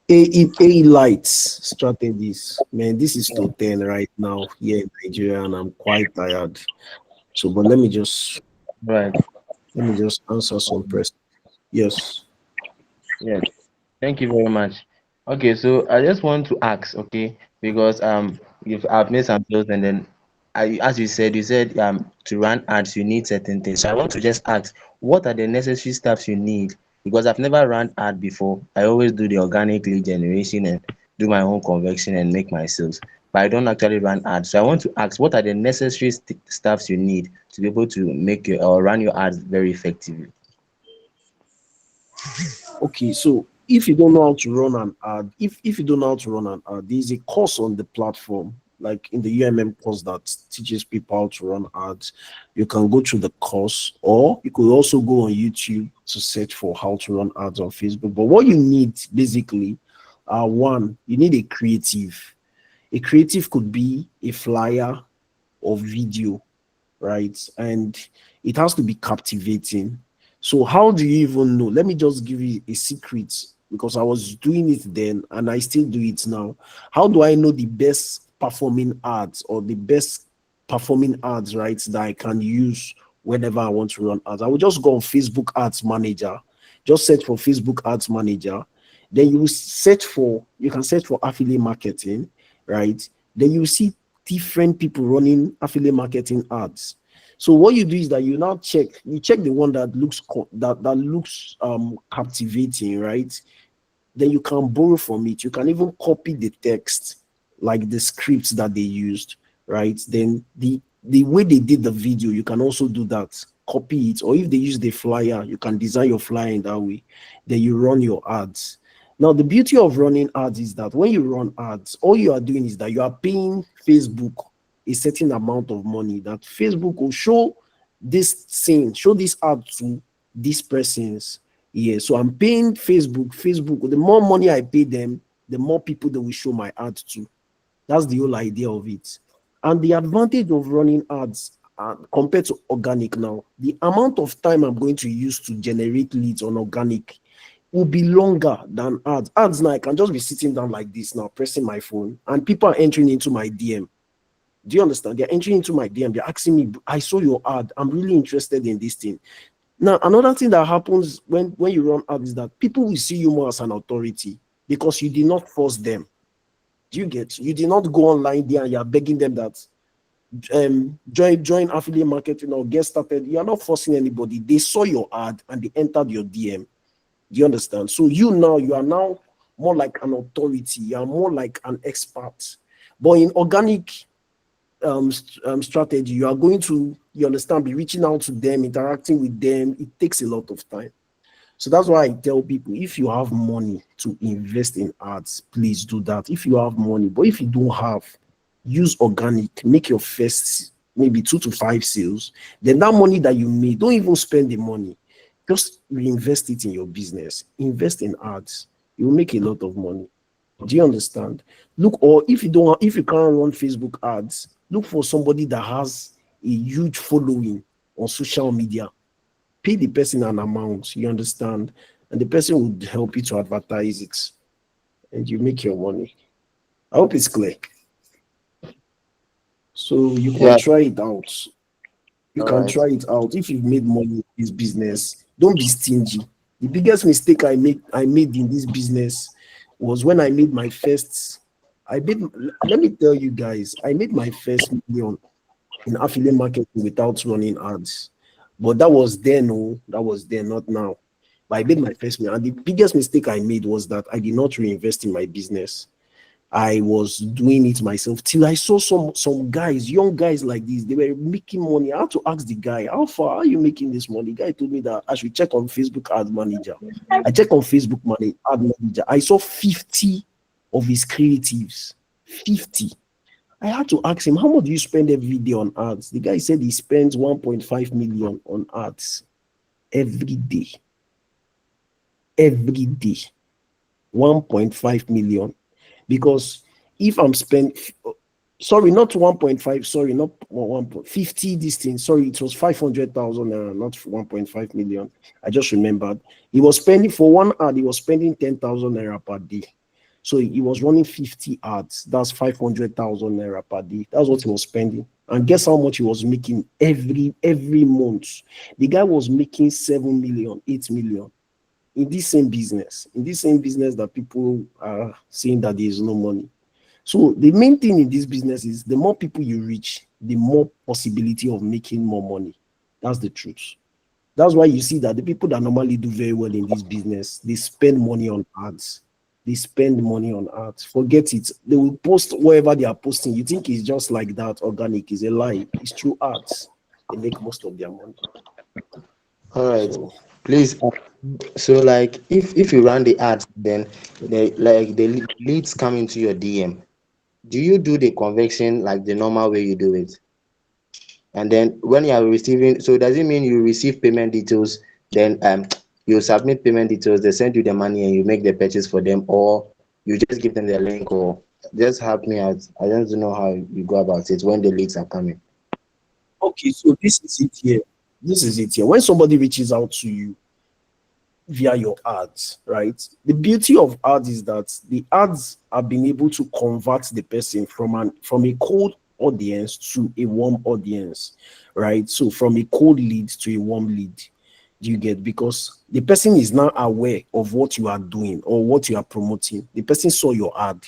A lights strategies. Man, this is to 10 right now here in Nigeria, and I'm quite tired. So, but Right. let me just answer some press. Yes. Yes. Thank you very much. Okay, so I just want to ask, okay, because if I've made some sales and then as you said to run ads you need certain things. So I want to just ask, what are the necessary steps you need? Because I've never run ad before. I always do the organic lead generation and do my own conversion and make my sales. But I don't actually run ads. So I want to ask, what are the necessary steps you need to be able to make your or run your ads very effectively? Okay, so if you don't know how to run an ad, if you don't know how to run an ad, there's a course on the platform, like in the UMM course that teaches people how to run ads. You can go through the course, or you could also go on YouTube to search for how to run ads on Facebook. But what you need basically, one, you need a creative. A creative could be a flyer or video, right? And it has to be captivating. So, how do you even know? Let me just give you a secret, because I was doing it then and I still do it now. How do I know the best performing ads, or the best performing ads, right, that I can use whenever I want to run ads? I will just go on Facebook Ads Manager, just search for Facebook Ads Manager. Then you can search for affiliate marketing, right? Then you see different people running affiliate marketing ads. So what you do is that you check the one that looks captivating, right? Then you can borrow from it. You can even copy the text, like the scripts that they used, right? Then the way they did the video, you can also do that. Copy it, or if they use the flyer, you can design your flyer in that way. Then you run your ads. Now, the beauty of running ads is that when you run ads, all you are doing is that you are paying Facebook a certain amount of money, that Facebook will show this ad to these persons. Yeah, so I'm paying Facebook. Facebook, the more money I pay them, the more people they will show my ad to. That's the whole idea of it. And the advantage of running ads compared to organic now, the amount of time I'm going to use to generate leads on organic will be longer than ads. Ads now, I can just be sitting down like this now, pressing my phone, and people are entering into my DM. Do you understand? They're entering into my DM. They're asking me, I saw your ad. I'm really interested in this thing. Now, another thing that happens when you run ads is that people will see you more as an authority because you did not force them. Do you get? You did not go online there and you're begging them that join affiliate marketing or get started. You are not forcing anybody. They saw your ad and they entered your DM. Do you understand? So you are now more like an authority. You are more like an expert. But in organic strategy, you are going to, you understand, be reaching out to them, interacting with them. It takes a lot of time. So that's why I tell people, if you have money to invest in ads, please do that. If you have money, but if you don't have, use organic, make your first maybe 2 to 5 sales. Then that money that you made, don't even spend the money. Just reinvest it in your business. Invest in ads. You will make a lot of money. Do you understand? Look, or if you can't run Facebook ads, look for somebody that has a huge following on social media. Pay the person an amount, you understand, and the person would help you to advertise it, and you make your money. I hope it's clear. So you can Yeah. try it out. You All can right. try it out. If you've made money in this business, don't be stingy. The biggest mistake I made in this business was when I made my first. I made. Let me tell you guys, I made my first million in affiliate marketing without running ads. But that was then, oh, that was then, not now. But I made my first million. And the biggest mistake I made was that I did not reinvest in my business. I was doing it myself till I saw some guys, young guys like this, they were making money. I had to ask the guy, how far are you making this money? The guy told me that I should check on Facebook ad manager. I checked on Facebook money ad manager. I saw 50 of his creatives. 50. I had to ask him, how much do you spend every day on ads? The guy said he spends 1.5 million on ads every day. Every day. 1.5 million. Because if I'm spending, sorry, not 1.5, sorry, not 1.50, this thing, sorry, it was 500,000 naira, not 1.5 million. I just remembered. He was spending for one ad, he was spending 10,000 naira per day. So he was running 50 ads. That's 500,000 naira per day. That's what he was spending. And guess how much he was making every month? The guy was making 7 million, 8 million in this same business that people are saying that there is no money. So the main thing in this business is the more people you reach, the more possibility of making more money. That's the truth. That's why you see that the people that normally do very well in this business, they spend money on ads. They spend money on ads. Forget it. They will post wherever they are posting. You think it's just like that, organic is a lie. It's through ads. They make most of their money. All right. So Please. So like if you run the ads, then the leads come into your DM. Do you do the conversion like the normal way you do it? And then when you are receiving, so does it mean you receive payment details, then you submit payment details, they send you the money and you make the purchase for them, or you just give them the link, or just help me out. I don't know how you go about it when the leads are coming. okay, so this is it here. This is it here. When somebody reaches out to you via your ads, right? The beauty of ads is that the ads have been able to convert the person from a cold audience to a warm audience, right? So from a cold lead to a warm lead. Do you get? Because the person is now aware of what you are doing or what you are promoting. The person saw your ad.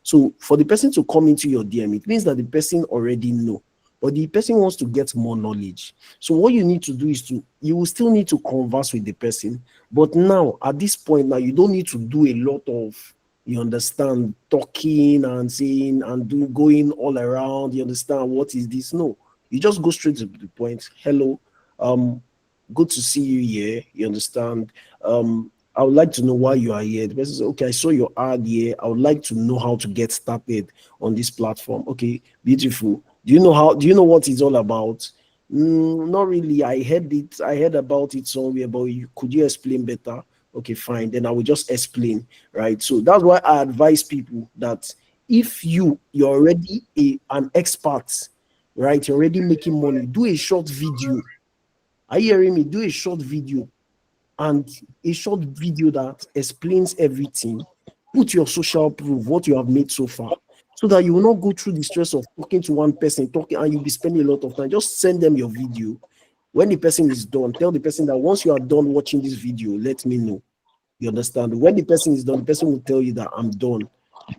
So for the person to come into your DM, it means that the person already know, but the person wants to get more knowledge. So what you need to do is you will still need to converse with the person, but now at this point now you don't need to do a lot of, you understand, talking and saying and going all around. You understand what is this? No, you just go straight to the point. Hello, um, good to see you here. You understand? I would like to know why you are here. The person says, okay, I saw your ad here. I would like to know how to get started on this platform. Okay, beautiful. Do you know what it's all about? Not really. I heard it. I heard about it somewhere, but could you explain better? Okay, fine. Then I will just explain, right? So that's why I advise people that if you're already an expert, right? You're already making money. Do a short video. Are you hearing me? Do a short video, and a short video that explains everything. Put your social proof, what you have made so far. so that you will not go through the stress of talking to one person, talking, and you'll be spending a lot of time. Just send them your video. When the person is done, tell the person that once you are done watching this video, let me know. You understand? When the person is done, the person will tell you that I'm done.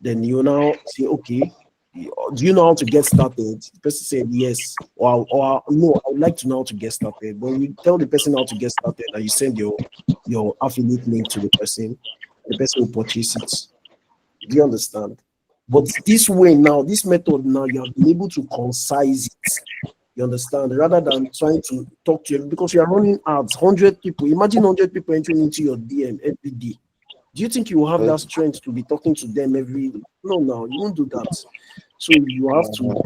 Then you now say, okay, do you know how to get started? The person said yes, or no, I would like to know how to get started. When you tell the person how to get started and you send your affiliate link to the person will purchase it. Do you understand? But this way now, this method now, you have been able to concise it. You understand? Rather than trying to talk to you, because you are running ads, 100 people. Imagine 100 people entering into your DM every day. Do you think you will have that strength to be talking to them every? No, you won't do that. So you have to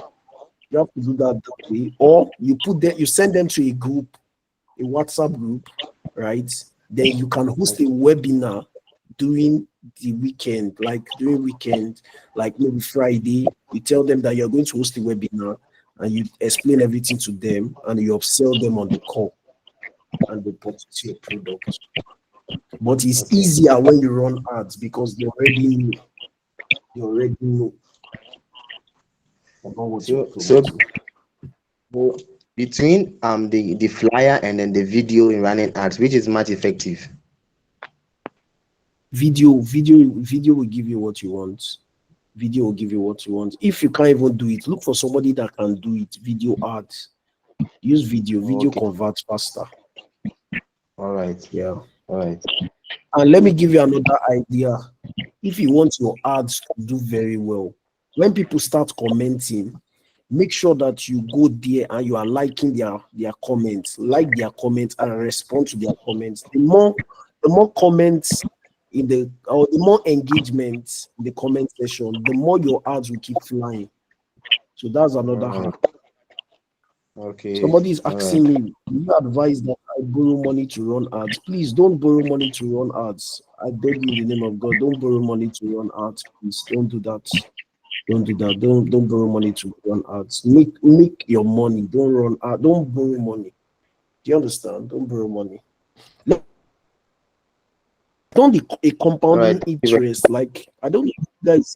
do that way, or you put them, you send them to a group, a WhatsApp group, right? Then you can host a webinar during the weekend, like maybe Friday. You tell them that you're going to host a webinar and you explain everything to them and you upsell them on the call and they purchase your product. But it's easier when you run ads because they already know. They already know about what you're promoting. Between the flyer and then the video in running ads, which is much effective? Video will give you what you want. Video will give you what you want. If you can't even do it, look for somebody that can do it. Video ads. Use video. Video converts faster. All right. Yeah. All right. And let me give you another idea. If you want your ads to do very well, when people start commenting, make sure that you go there and you are liking their comments, like their comments and respond to their comments. The more comments the more engagement in the comment section, the more your ads will keep flying. So that's another hack. Okay. Somebody is asking me, do you advise that I borrow money to run ads? Please don't borrow money to run ads. I beg you in the name of God, don't borrow money to run ads. Please don't do that. Don't do that. Don't borrow money to run ads. Make your money. Don't run ads. Don't borrow money. Do you understand? Don't borrow money. Don't be a compounding interest. Like I don't know, guys.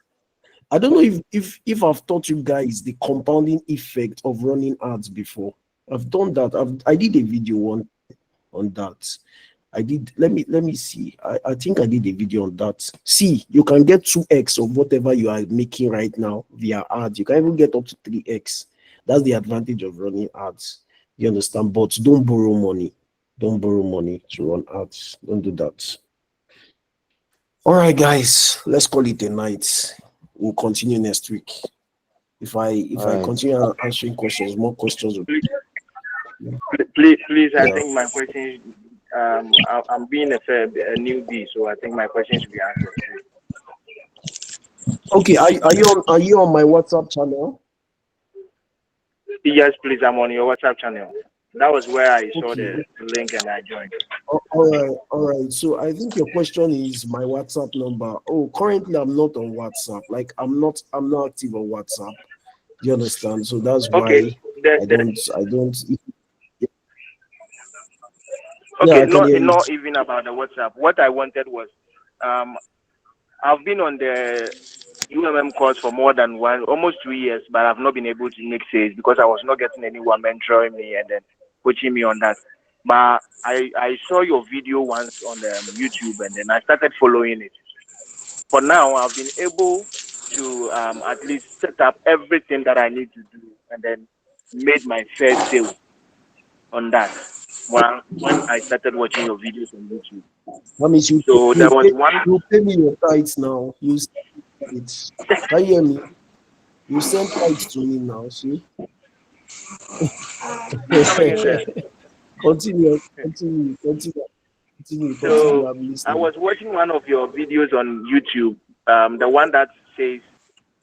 I don't know if I've taught you guys the compounding effect of running ads before. I've done that. I did a video on that. I did. Let me see. I think I did a video on that. See, you can get 2x of whatever you are making right now via ads. You can even get up to 3x. That's the advantage of running ads. You understand? But don't borrow money. Don't borrow money to run ads. Don't do that. All right, guys. Let's call it a night. We'll continue next week. If I continue answering questions, more questions will Please, I think my questions. I'm being a newbie, so I think my questions should be answered. Okay, are you on my WhatsApp channel? Yes, please. I'm on your WhatsApp channel. That was where I saw the link and I joined. All right. So I think your question is my WhatsApp number. Oh, currently I'm not on WhatsApp. Like I'm not active on WhatsApp. Do you understand? So that's why I don't. Okay, not even about the WhatsApp. What I wanted was, I've been on the UMM course for more than almost 2 years, but I've not been able to make sales because I was not getting anyone mentoring me and then coaching me on that. But I saw your video once on YouTube and then I started following it. For now, I've been able to at least set up everything that I need to do and then made my first sale on that. When I started watching your videos on YouTube. That means there was one. You pay me your tithes now. You it. Can you hear me? You send tithes to me now. See. Continue. So I was watching one of your videos on YouTube, the one that says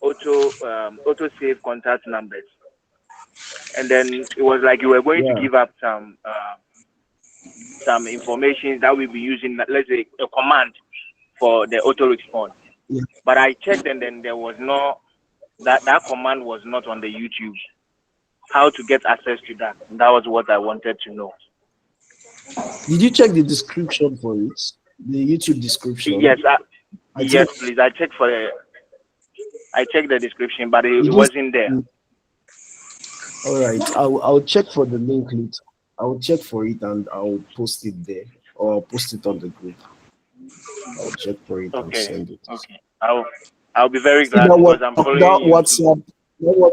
auto save contact numbers, and then it was like you were going to give up some information that we'll be using, let's say a command for the auto response. Yeah. But I checked and then there was no that command was not on the YouTube. How to get access to that? And that was what I wanted to know. Did you check the description for it? The YouTube description? Yes, yes, please. I checked for it. I checked the description, but You it didn't wasn't there. All right, I'll check for the link later. I'll check for it and I'll post it there, or I'll post it on the group. I'll check for it and Okay. send it. Okay. I'll be very See glad that because what I'm that following you too. WhatsApp,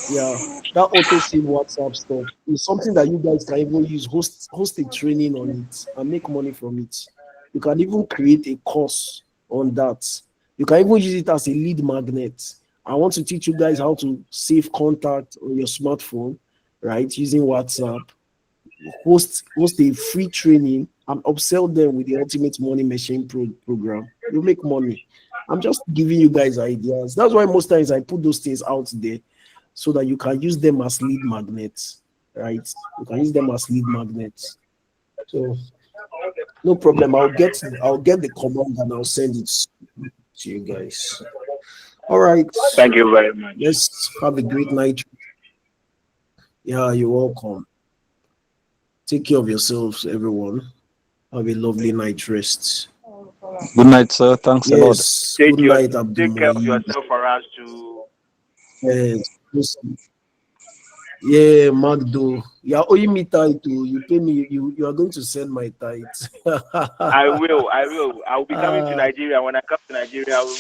yeah, that auto save WhatsApp stuff is something that you guys can even use, host a training on it and make money from it. You can even create a course on that. You can even use it as a lead magnet. I want to teach you guys how to save contact on your smartphone, right? Using WhatsApp. Host a free training and upsell them with the ultimate money machine program. You make money. I'm just giving you guys ideas. That's why most times I put those things out there so that you can use them as lead magnets, right? You can use them as lead magnets. So no problem. I'll get the command and I'll send it to you guys. All right. Thank you very much. Let's have a great night. Yeah, you're welcome. Take care of yourselves, everyone. Have a lovely night rest. Good night, sir. Thanks a lot. Yes. Good night, Abdul. Take care of yourself for us to. Yes. Yeah, Magdo. Yeah, owing me tithe too. You pay me. You are going to send my tithe. I will. I will be coming to Nigeria. When I come to Nigeria, I will